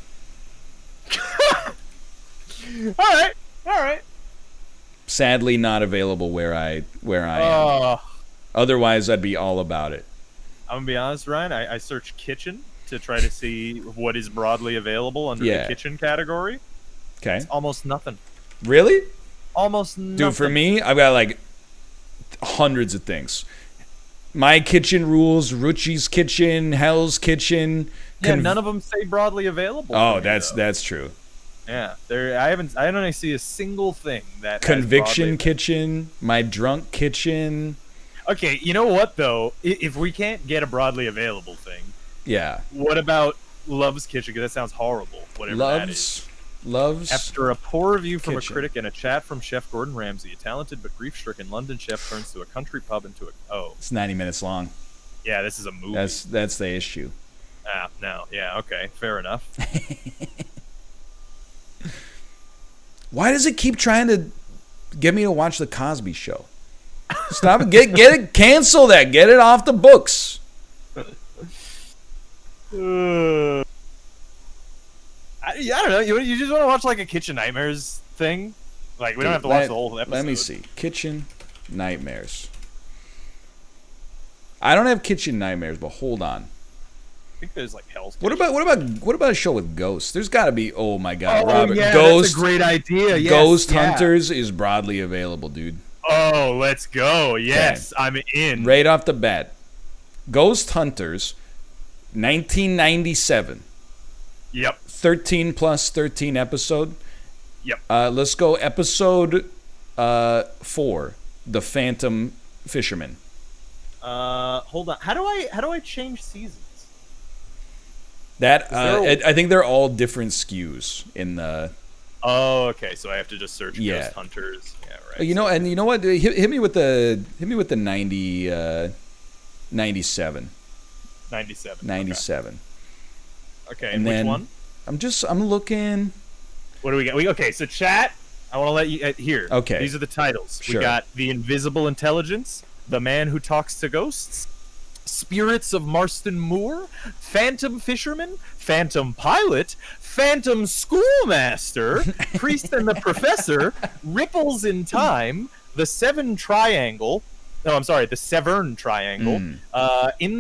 All right. Sadly, not available where I am. Otherwise, I'd be all about it. I'm gonna be honest, Ryan. I searched kitchen to try to see what is broadly available under the kitchen category. Okay. It's almost nothing. Really? Almost nothing. Dude, for me, I've got like hundreds of things. My Kitchen Rules, Ruchi's Kitchen, Hell's Kitchen. Yeah, none of them say broadly available. Oh, that's true. Yeah, I don't see a single thing that Conviction Kitchen, My Drunk Kitchen. Okay, you know what though? If we can't get a broadly available thing, what about Love's Kitchen? Because that sounds horrible. Whatever that is. Love's. After a poor review from Kitchen. a critic and a chat from Chef Gordon Ramsay, a talented but grief-stricken London chef turns to a country pub into a It's 90 minutes long. Yeah, this is a movie. That's the issue. No, yeah, okay, fair enough. Why does it keep trying to get me to watch the Cosby Show? Stop it! Get it! Cancel that! Get it off the books. I don't know. You just want to watch like a Kitchen Nightmares thing? Like we don't have to watch the whole episode. Let me see. Kitchen Nightmares. I don't have Kitchen Nightmares, but hold on. I think there's like Hell's Kitchen. What about a show with ghosts? There's got to be. Oh my God, Robert. Yeah, Ghost. That's a great idea. Yes, Ghost Hunters is broadly available, dude. Oh, let's go. Yes, okay. I'm in. Right off the bat. Ghost Hunters, 1997. Yep. 13 plus 13 episode. Yep. Let's go episode 4, The Phantom Fisherman. Hold on. How do I change seasons? That I think they're all different SKUs in the. Oh, okay. So I have to just search Ghost Hunters. Yeah, right. You know, and you know what? Hit me with the 97. 97. 97. Okay. And which one? I'm looking. What do we got? Okay, so chat. I want to let you here. Okay. These are the titles. Sure. We got The Invisible Intelligence, The Man Who Talks to Ghosts, Spirits of Marston Moor, Phantom Fisherman, Phantom Pilot, Phantom Schoolmaster, Priest and the Professor, Ripples in Time, The Severn Triangle, In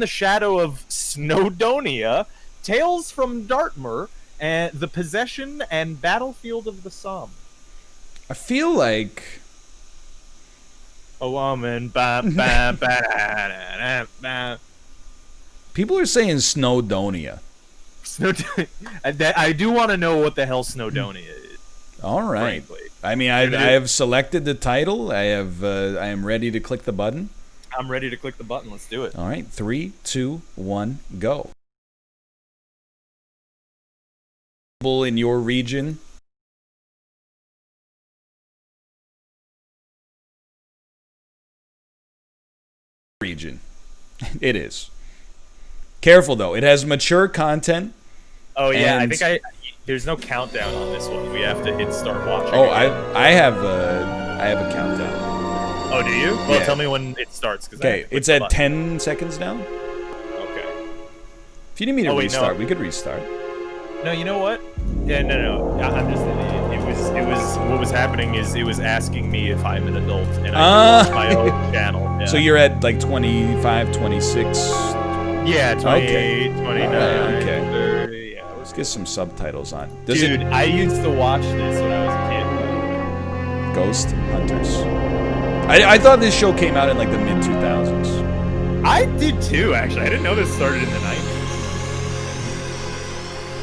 the Shadow of Snowdonia, Tales from Dartmoor, and The Possession and Battlefield of the Somme. I feel like a woman. People are saying Snowdonia. I do want to know what the hell Snowdonia is. All right. Frankly. I mean, I have selected the title. I am ready to click the button. I'm ready to click the button. Let's do it. All right. 3, 2, 1, go. In your region. It is. Careful though, it has mature content. Oh yeah, I think there's no countdown on this one. We have to hit start watching. Oh, I have a countdown. Oh, do you? Well, tell me when it starts. Okay, it's at 10 seconds now. Okay. If you need me to restart, we could restart. No, you know what? Yeah, no. I'm just. It was. What was happening is it was asking me if I'm an adult, and I watch my own channel. Yeah. So you're at like 25, 26. Yeah, 28, 29. Okay. 30, yeah. Let's get some subtitles on. Dude, I used to watch this when I was a kid. Ghost Hunters. I thought this show came out in like the mid 2000s. I did too, actually. I didn't know this started in the 90s.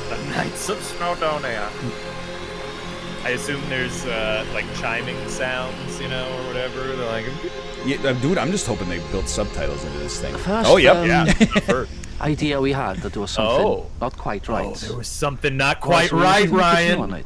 The Knights of Snowdonia. I assume there's like chiming sounds, or whatever. They're like, yeah, dude, I'm just hoping they built subtitles into this thing. First, idea we had that there was something not quite right. Oh, there was something not quite right, Ryan.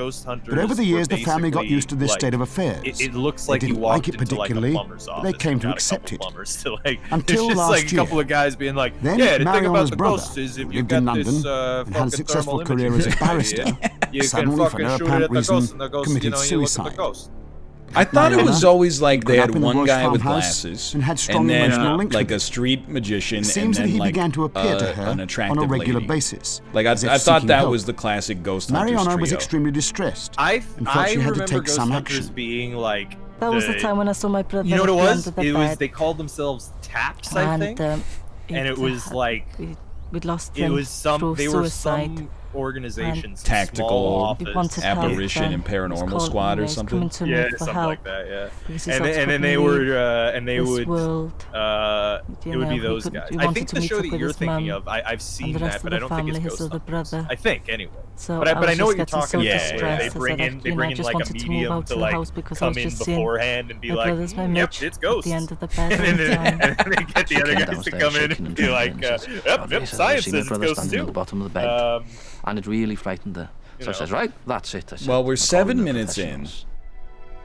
ghost hunters. But over the years, the family got used to this like, state of affairs. It looks they like didn't you walked like it into, particularly, like, a plumber's but they office came and to got a accept couple it. plumbers to, like, Until it's just last like a year. couple of guys being like, Then yeah, the thing Marion's about the brother, ghosts is if who you've lived in got London this and had a fucking successful thermal career imaging as a thing, barrister, You suddenly, can for fucking no shoot it apparent at the ghost, reason, and the ghost, committed you look at the suicide. ghost. I thought it was always like they grew had up in the one Welsh guy with farmhouse glasses, and had strong then emotional links like with a it. street magician, It and seems that then he like began to appear to her an on attractive a regular lady. basis. Like as if I thought seeking that help. was the classic Ghost Hunters Mariana trio. was extremely distressed I and felt she had to remember take Ghost some Hunters action. being like That was the time when I saw my brother. You know what it at the was? end of the It was bed. they called themselves Taps, I think. And it was like we'd lost it him was some through they were suicide. some organizations, Tactical office, apparition and paranormal squad or something. Yeah, something like that. Yeah, and then they were and they would it would be those guys. I think the show that you're thinking of, I've seen that, but I don't think it's Ghost Hunters. I think anyway. So but I know what you're getting talking so about. distressed. They bring in just like a wanted to move medium out to the like house because I come was in just seeing beforehand and be my like, brother's my yep, midge it's Ghost. at the end of the bed and then they get the other guys to come in and be like, yep, science says it's Ghost too. At the bottom of the bed, and it really frightened her. So I says, right, that's it. I said, well, we're 7 minutes in.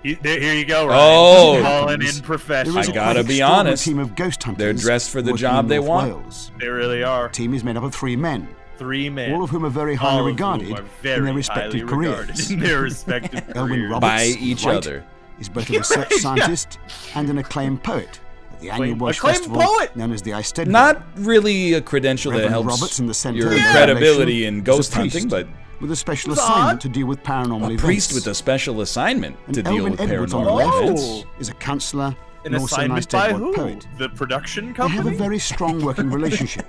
Here you go, Ryan. Oh, calling in professional. I gotta be honest. Team of ghost hunters they're dressed for the job they want. Wales. They really are. The team is made up of 3 men. 3 men. All of whom are very highly regarded in their respective careers. Elwyn Roberts, by each right, other. is both a research scientist and an acclaimed poet at the annual Welsh festival known as the Eisteddfod. Not really a credential that Reverend helps Roberts in the center your of the credibility revelation in ghost is a priest hunting, but with a special assignment to deal with paranormal events. a priest with a special assignment to deal Elwyn with Edwards on the paranormal left events. is a counsellor An and also an assignment by Eisteddfod who? poet. The production They have company? a very strong working relationship.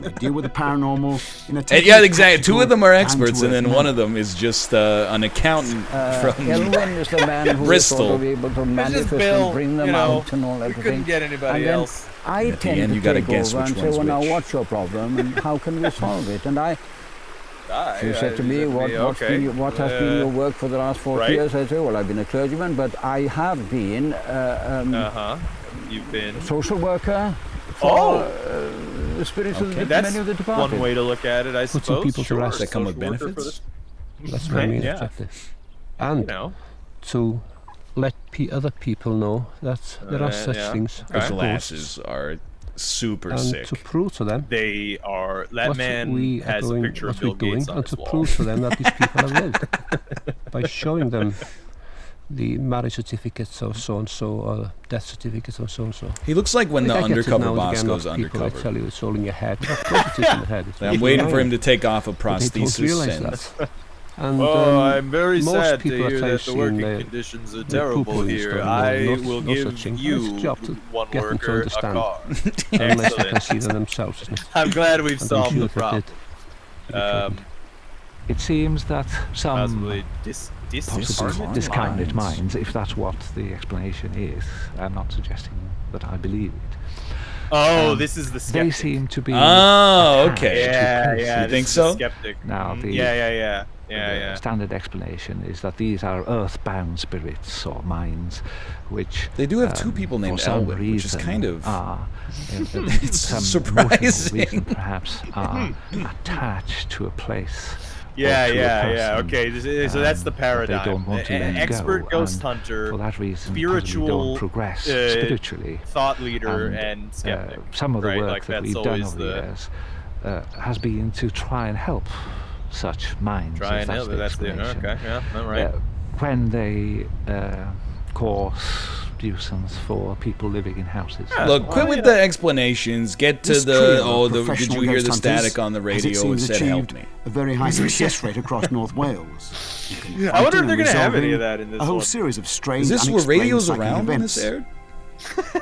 They deal with the paranormal in a And yeah, exactly. 2 of them are practical, experts, and then down-to-earth one of them is just an accountant from Elwyn is the man who is sort Bristol. of able to manifest Bill, and bring them you know, out and all we everything. couldn't get anybody and then else. I At the tend end, to you gotta take guess over which and say, one's well, now which. what's your problem and how can we solve it? And she said to me, what has been your work for the last 40 years? I said, well, I've been a clergyman, but I have been You've been social worker for the spirits of many of the departed. One way to look at it, I suppose. Putting people to rest. That come with benefits. That's my main objective. And to let other people know that there are such things The as glasses ghosts. are super And sick. to prove to them They are. That what man we are has doing, a picture what of we're Bill doing, Gates on and his to wall. prove to them that these people have lived by showing them the marriage certificates of so and so or death certificates of so and so. He looks like when the I get it undercover now and boss again goes of people undercover. that tell you it's all in your head. Of course it is in the head. It's I'm really waiting for lying. him to take off a But they don't prosthesis realize and that. And, I'm very most sad to people hear that that the I've working seen, conditions are they terrible poo-poo here. and stuff, I no will such give thing. you It's a job to one get them to worker a understand. car. Unless they can Excellent. see them themselves. Isn't it? I'm glad we've And I'm solved sure the that problem. It seems that some Possibly discounted minds, if that's what the explanation is, I'm not suggesting that I believe it. Oh, this is the skeptic. They seem to be. Oh, okay. Yeah. You think this is so? the skeptic. Now the Yeah. standard explanation is that these are earthbound spirits or minds, which They do have 2 people named for some Elwyn, which is reason kind of are, it's some surprising. reason, perhaps are attached to a place. Yeah. Okay, so that's the paradigm. They don't want to let Expert go, ghost and hunter, for that reason, spiritual don't progress spiritually. thought leader, and skeptic. Some of the right? work Like, that that's we've done always over the years has been to try and help such minds. Try and help. That's the okay. explanation. Yeah, all right. When they cause nuisance for people living in houses. Look, quit with the explanations. Get to This the trio of did professional you hear ghost the hunters static on the has, it radio? It seems, said help achieved me. a very high success rate across North Wales. I wonder if they're going to have any of that in this a whole one. series of strange, Is this where unexplained radio's psychic around when events. this aired?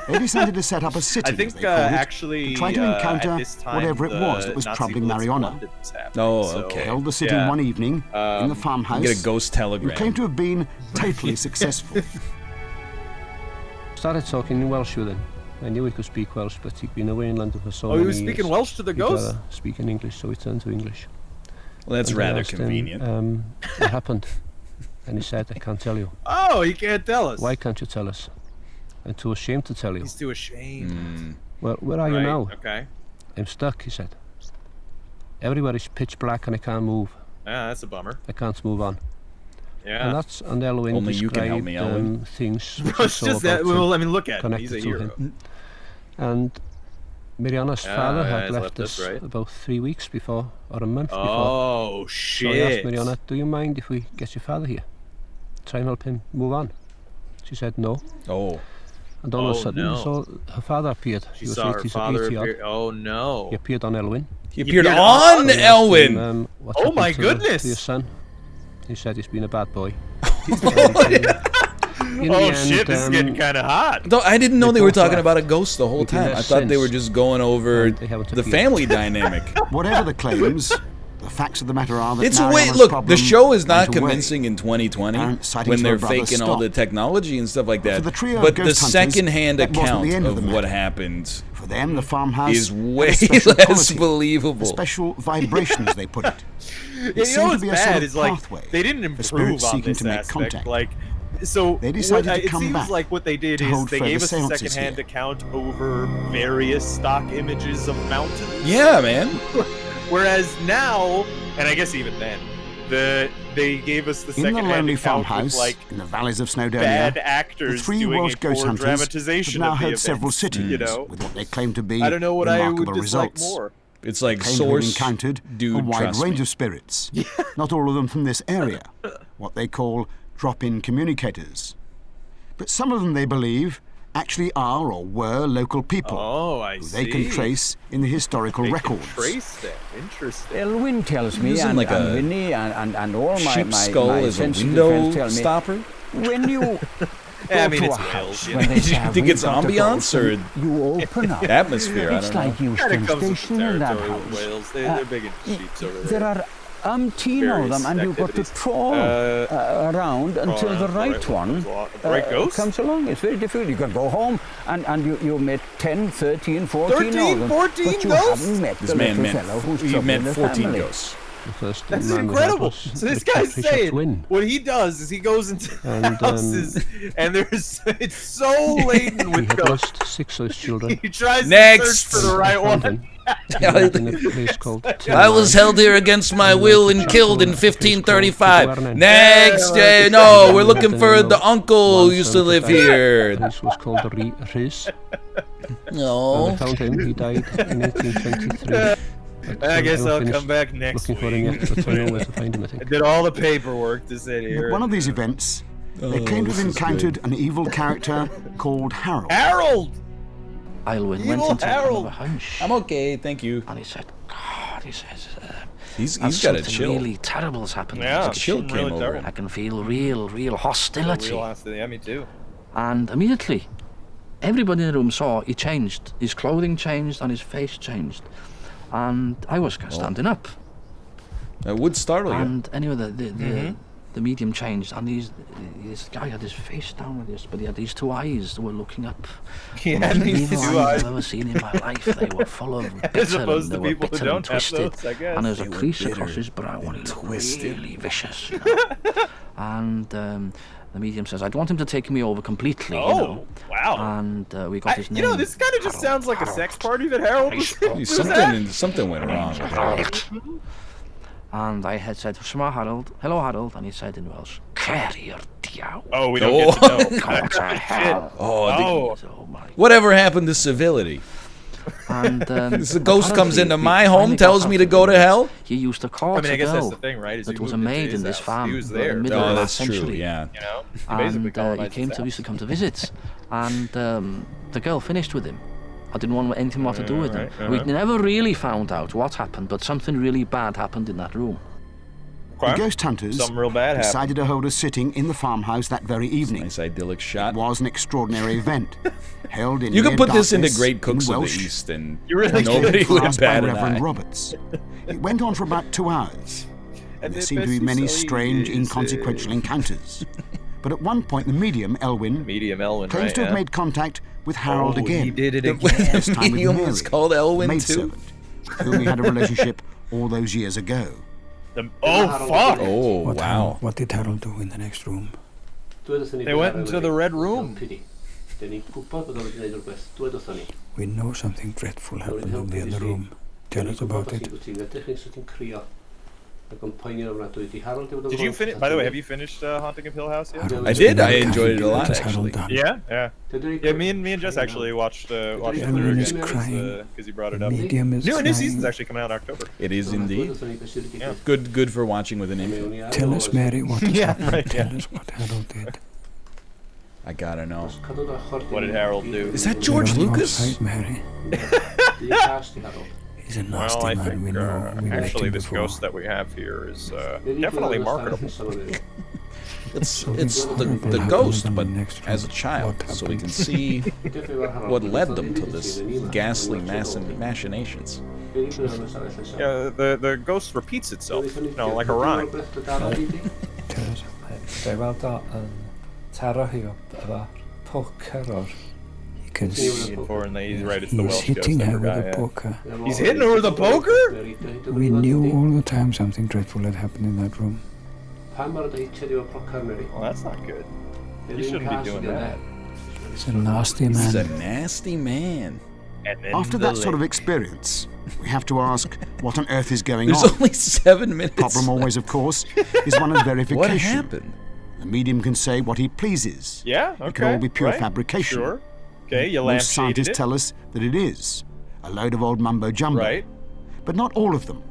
They decided to set up a sitting, I think as they called it, actually to try to at encounter this time, whatever it was that was Nazi troubling blitz in Mariana. London was happening, Oh, so, okay. They held the sitting one evening in the farmhouse. Get a ghost telegram. And claimed to have been totally successful. Started talking in Welsh with him. I knew he could speak Welsh, but he'd been away in London for so many he was years. speaking Welsh to the He'd ghost? rather speak in English, so he turned to English. Well, that's And I rather asked him, convenient. what happened? And he said, I can't tell you. Oh, he can't tell us. Why can't you tell us? I'm too ashamed to tell you. He's too ashamed. Well, where are you now? Okay. I'm stuck, he said. Everywhere is pitch black and I can't move. Yeah, that's a bummer. I can't move on. Yeah. And that's, and Elwyn Only you can help me, described, Elwyn. things Well, it's just that. Well, I mean, look at him. connected He's a to hero. him. And Mariana's father had left left us right? about 3 weeks before, or a month before. Oh, So I asked shit. Mariana, do you mind if we get your father here? Try and help him move on. She said no. Oh. And all of a Oh, sudden, no. so her father appeared. She saw her father appear. Oh, no. He appeared on Elwyn. He appeared on Elwyn! What Oh, my happened to goodness! To your son. He said he's been a bad boy. Oh, shit, this is getting kind of hot. Though I didn't know they were talking about a ghost the whole time. I thought they were just going over the family dynamic. Whatever the claims, the facts of the matter are that It's way, Mariana's look, problem the show is not went away. convincing in 2020 Apparent sightings when they're of her brother faking all the stopped. technology and stuff like that. For the trio of But the ghost hunters, second-hand that wasn't account the end of of the what matter. happened For them, the farmhouse is had way a special less quality, believable. special vibrations, they put it. You It know seemed to what's be a sort bad of is like pathway they didn't for improve spirits on seeking this to make aspect. contact. Like, so They decided to it come seems back like what they did to is hold they further gave us a seances second-hand here. account over various stock images of mountains. Yeah, man. Whereas now, and I guess even then, they gave us the In the second-hand lonely account with farmhouse like in the valleys of Snowdonia, bad the actors three doing Welsh a ghost poor hunters have dramatization now of the heard events, several sittings you know? with what they claim to be I don't know what I would remarkable dislike results. more. It's like They claim to have source, encountered dude, a wide trust range me. of spirits, not all of them from this area, what they call drop-in communicators. But some of them, they believe, actually are or were local people who they can trace in the historical records. Trace them. Interesting. Elwyn tells me, Using and, like and a Winnie and all sheep's skull my as a sensitive window friends tell me, stopper? when you Yeah, I go mean, to it's a Wales, house, you when know. they Do you say, think "We've it's got a ambiance ghost," or and you open up. atmosphere? I It's don't like know. Euston Comes with the Station in that territory with house. Wales. They're big into sheeps over There there. are umpteen of them, and you've got to activities. trawl around until around the the right right one one comes along. The right ghost? comes along. It's very difficult. You can go home and you met 10, 13, 14 of 13, them. 14 but you ghosts? haven't met This the man little fellow who's he trouble meant in the 14 family. ghosts. The first That's man we had incredible. was So this Richard- guy's Richard saying Wynne. what he does is he goes into And, houses and there's it's so laden He with had ghosts. lost 6 of his children. He tries Next. to search for the right Found one. him. He lived in a place called I was held here against my will and killed in 1535. Next, no, we're looking for the uncle who used to live here. This was called Riz. No. When I found him, he died in 1823. I guess I'm I'll finished come back next looking for him week. yet, but I know where to find him, I I think. did all the paperwork to sit here. At one of these events, they claim to have encountered an evil character called Harold. Harold! Aylwin went Evil into Harold. a hunch. I'm okay, thank you. And he said, God, he says, He's and got a something chill. really terrible's happened. Yeah, A chill really came over terrible. him. I can feel real hostility. Real hostility. Yeah, me too. And immediately, everybody in the room saw he changed. His clothing changed and his face changed. And I was standing up. That would startle you. And anyway, the medium changed, and this guy had his face down with this, but he had these two eyes that were looking up. He had these Evil two eyes. I've ever seen in my life. They were full of bitter, As opposed and to they were people who bitter don't and have twisted. those, I guess. And there was They a were crease bitter across his brow, and he looked twisted. really vicious. You know? And the medium says, "I'd want him to take me over completely." Oh, you know? wow. And we got his name. You know, this kind of just sounds like a sex party that Harold was Something went wrong with Harold. And I had said, hello Harold, and he said in Welsh, Carrier Diaw. Oh, we don't get to know. Come to hell. Oh, whatever happened to civility? And the ghost comes into my home, tells me to go to hell? He used to call I mean, I guess a that's girl the thing, right? Is that he was a moved into maid his in this house. farm. He was in the there. middle Oh, of the that's last true, century. yeah. You know, he basically And he colonized came his to, house. used to come to visit, and the girl finished with him. I didn't want anything more to do with him. We never really found out what happened, but something really bad happened in that room. The ghost hunters Something real bad happened. decided to hold a sitting in the farmhouse that very evening. Nice idyllic shot. It was an extraordinary event, held in You could near put this into darkness Great in Cooks of the Welsh, East, and You really nobody could. would classed by bat an Reverend eye. Roberts. It went on for about 2 hours, and there the seemed to be best many is strange, always, inconsequential encounters. But at one point, the medium, Elwyn, Elwyn, claims right, to have yeah. made contact with Harold Oh, again. he did it The again. This time with medium Mary, was called Elwyn, a maid too? servant, with whom he had a relationship all those years ago. Oh, fuck! Oh, wow. What did Harold do in the next room? They went into the red room. We know something dreadful happened in the other room. Tell us about it. Did you finish? By the way, have you finished Haunting of Hill House yet? I did. I enjoyed it a lot, actually. Yeah, yeah. Yeah, me and Jess actually watched it through again because you brought it up. New season's actually coming out in October. It is indeed. Yeah. Good for watching with an infant. Tell us, Mary, what has happened. Tell yeah. us what Harold did. I gotta know. What did Harold do? Is that George Lucas? Outside, Mary. He's a nasty Well, I man. We think know. We met actually him this before. ghost that we have here is definitely marketable. It's the ghost, but as a child, so we can see what led them to this ghastly machinations. Yeah, the ghost repeats itself, like a rhyme. Because he's right, it's the Welsh hitting ghost, her with guy, a poker. He's hitting her with a poker? We knew all the time something dreadful had happened in that room. Well, that's not good. You shouldn't be doing that. He's a nasty man. He's a nasty man. After that sort of experience, we have to ask what on earth is going There's on. only 7 minutes. Problem always, of course, is one of verification. What happened? The medium can say what he pleases. Yeah, okay. It can all be pure right. fabrication. Sure. Okay, you Most scientists lampshaded it. tell us that it is. A load of old mumbo-jumbo. Right. But not all of them.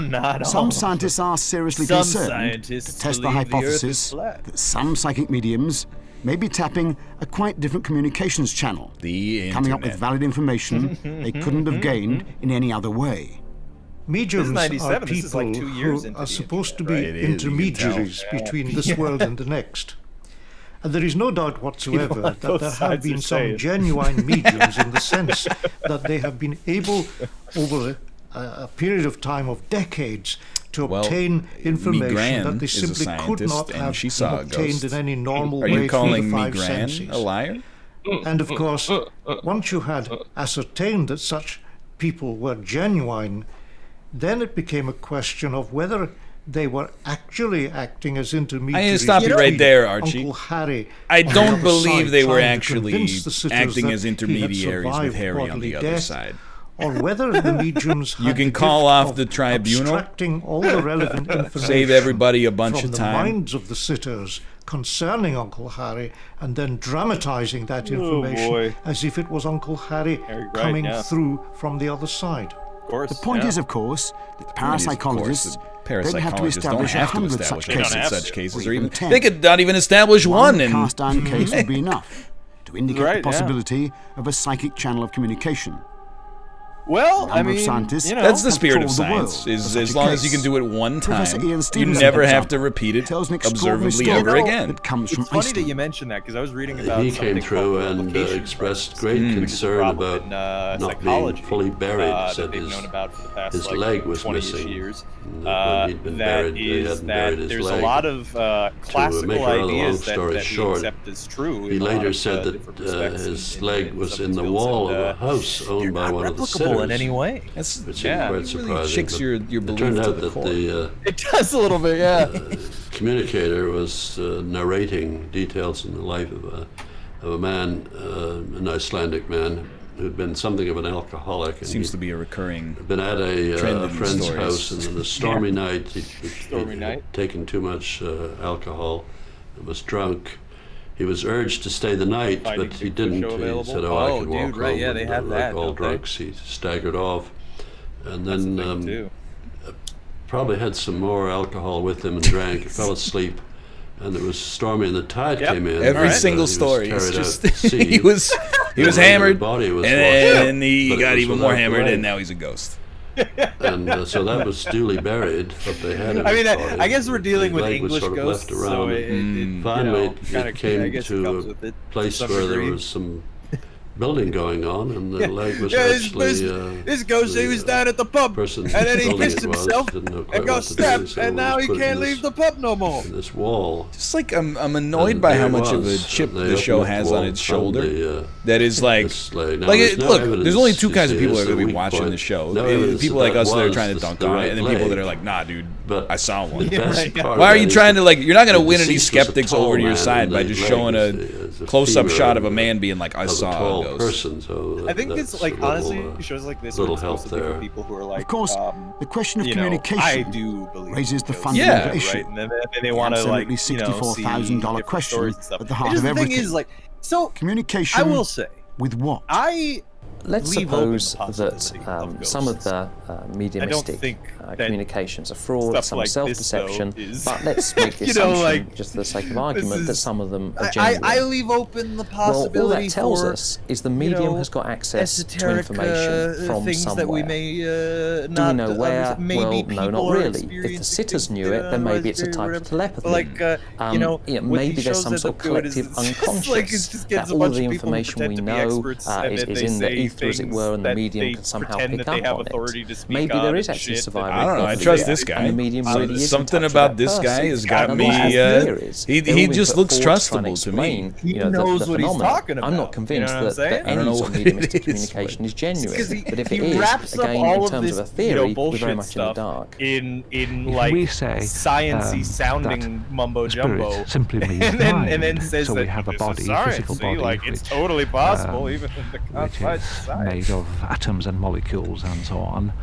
Not all. Some scientists are seriously Some concerned scientists to test the believe the Earth is hypothesis flat. that some psychic mediums may be tapping a quite different communications channel, coming up with valid information they couldn't have gained in any other way. Mediums are people who are supposed to be intermediaries between this world and the next. And there is no doubt whatsoever that there have been some genuine mediums in the sense that they have been able, over a period of time of decades, to obtain information that they simply could not have obtained in any normal way through the five senses. A liar? And of course, once you had ascertained that such people were genuine, then it became a question of whether they were actually acting as intermediaries. I need to stop you right there, Archie. Uncle Harry I don't believe they were actually acting acting as intermediaries with Harry on the other side. Or whether the mediums had You can call off the tribunal, abstracting all the relevant information save everybody a bunch from of the time. minds of the sitters concerning Uncle Harry, and then dramatizing that information as if it was Uncle Harry coming through from the other side. The point is, of course, that parapsychologists don't have to establish 100 such cases, or even 10. They could not even establish one. One cast-iron case would be enough to indicate the possibility of a psychic channel of communication. Well, I mean, that's the spirit of science. Is as long as you can do it one time, you never have to repeat it observably ever again. It's funny that you mentioned that because I was reading about he came through and expressed great concern about not being fully buried. Said his leg was missing. When he'd been buried, they hadn't buried his leg. There's a lot of classical to make a rather long ideas story that short, we accept as true. he later said that his leg was in the wall of a house owned by one of the sitters. In any way. That's quite really surprising. shakes your belief it turned to out the that core. It does a little bit, yeah. Communicator was narrating details in the life of a man, an Icelandic man who'd been something of an alcoholic. And Seems to be a recurring been at a friend's house, and on a stormy night, he'd taken too much alcohol and was drunk. He was urged to stay the night, but he didn't. He said, I could walk home. Yeah, they have that. All drunks, he staggered off. And then probably had some more alcohol with him and drank, fell asleep. And it was stormy and the tide came in. Every single story is just he was hammered, and then he got even more hammered, and now he's a ghost. And so that was duly buried, but they had it. I mean, I guess we're dealing with English ghosts, so finally it came to a place where there was some building going on, and the leg was actually this ghost, he was down at the pub, and then he pissed himself and got stabbed, and now he can't leave the pub no more. This wall. Just like I'm annoyed by how much of a chip the show has on its shoulder. That is like look, there's only two kinds of people that are going to be watching the show. People like us that are trying to dunk on it, and then people that are like, nah, dude, I saw one. Why are you trying to you're not going to win any skeptics over to your side by just showing close-up shot of a man being like, I saw a tall ghost. person. So I think it's like honestly, shows like this little are help supposed to be there. for people who are like, Of course, the question of you know, communication I do believe raises the ghosts, fundamental right? issue. And then they want to like, absolutely you know, see $64,000 different question stories and stuff. at the heart Just of the everything. thing is, like, so communication. I will say, with what? Let's leave suppose open the that possibility of some of the mediumistic communications are fraud, some are self-deception, but let's make the assumption, just for the sake of argument, that some of them are genuine. I leave open the possibility. Well, all that tells us is the medium has got access to information from things somewhere. that we may Do we know where? Well, no, not really. If the sitters knew it, then maybe it's a type of telepathy. Like, you know, maybe there's some sort of collective unconscious that all the information we know is in the ether, as it were, and the medium can somehow pick up on it. Maybe there is actually survival. I don't know. I trust this guy. And the medium really is something about this guy has got me. He just looks trustable to me. He knows what he's talking about. I'm not convinced that any sort of mediumistic communication is genuine. But if it is, again, in terms of a theory, we're very much in the dark. In like sciencey sounding mumbo jumbo, simply means and then says so that we have a body, science, physical body, like it's totally possible, even in the which is made of atoms and molecules and so on,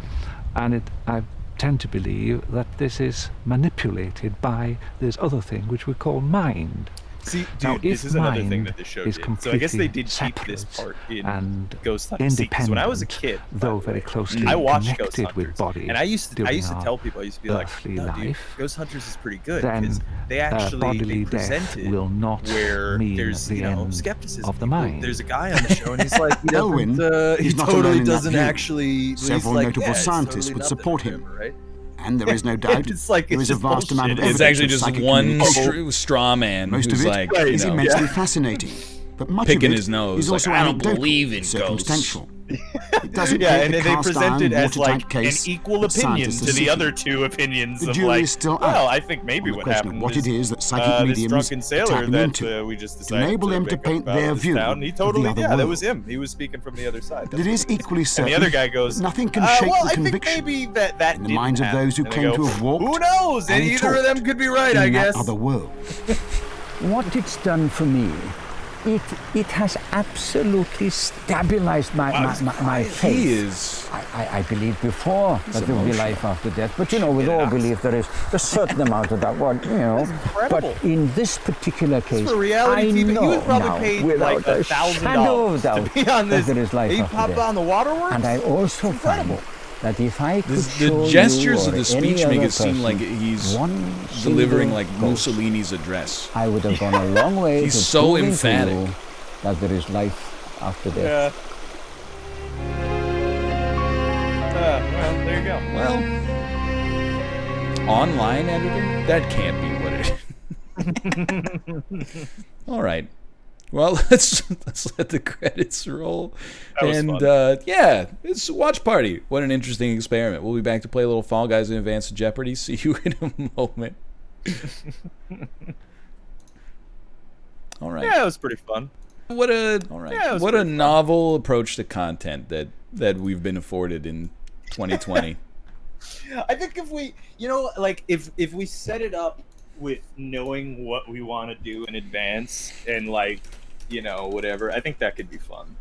and I tend to believe that this is manipulated by this other thing which we call mind. See, dude, now, this is another thing that the show did. So I guess they did keep this part in Ghost Hunters. Because when I was a kid, though very closely I watched connected Ghost Hunters, with body, and I used to tell people, I used to be like, no, dude, Ghost Hunters is pretty good because they actually presented will not where mean there's the end skepticism of the mind. There's a guy on the show, and he's like, he not totally alone in that doesn't view. actually. Several notable scientists would support him. Right? And there is no doubt there is a vast amount of evidence. It's actually of just psychic one communication. straw man Most who's of it like, is immensely fascinating, but much picking of it his nose, is also like, I don't anecdotal, believe in circumstantial. It doesn't and take they the cast present it iron, as like an case equal that opinion scientists to are the seeking. other two opinions The of jury like, is still well, out I think maybe on the what question of happened what is it is that psychic this mediums drunken are sailor tapping that into we just to decided enable them to make up paint about their this view town. He of totally, the other that world. was him. He was speaking from the other side. But it is equally certain and the other guy goes, nothing can shake well, the I think conviction maybe that in the minds of those who and claim I go, to have walked who knows? and Either of them could be right, in I that guess. other world. What it's done for me, it has absolutely stabilized my faith. I believed before that there would be life after death, but you know, with all belief there is a certain amount of that one, you know. But in this particular case, for reality I TV, know you would probably now, pay without like a shadow of $1,000 doubt, to be on this. that there is life He after popped death. on the waterworks. And I also find that if I could the gestures of the speech make it seem like he's delivering like Mussolini's address. I would have gone a long way. He's to so proving to emphatic you that there is life after death. Well, there you go. Well, online editor? That can't be what it is. All right. Well, let's let the credits roll. And yeah, it's a watch party. What an interesting experiment. We'll be back to play a little Fall Guys in advance of Jeopardy. See you in a moment. All right. Yeah, it was pretty fun. What a novel approach to content that we've been afforded in 2020. I think if we, like if we set it up with knowing what we want to do in advance and like, whatever, I think that could be fun.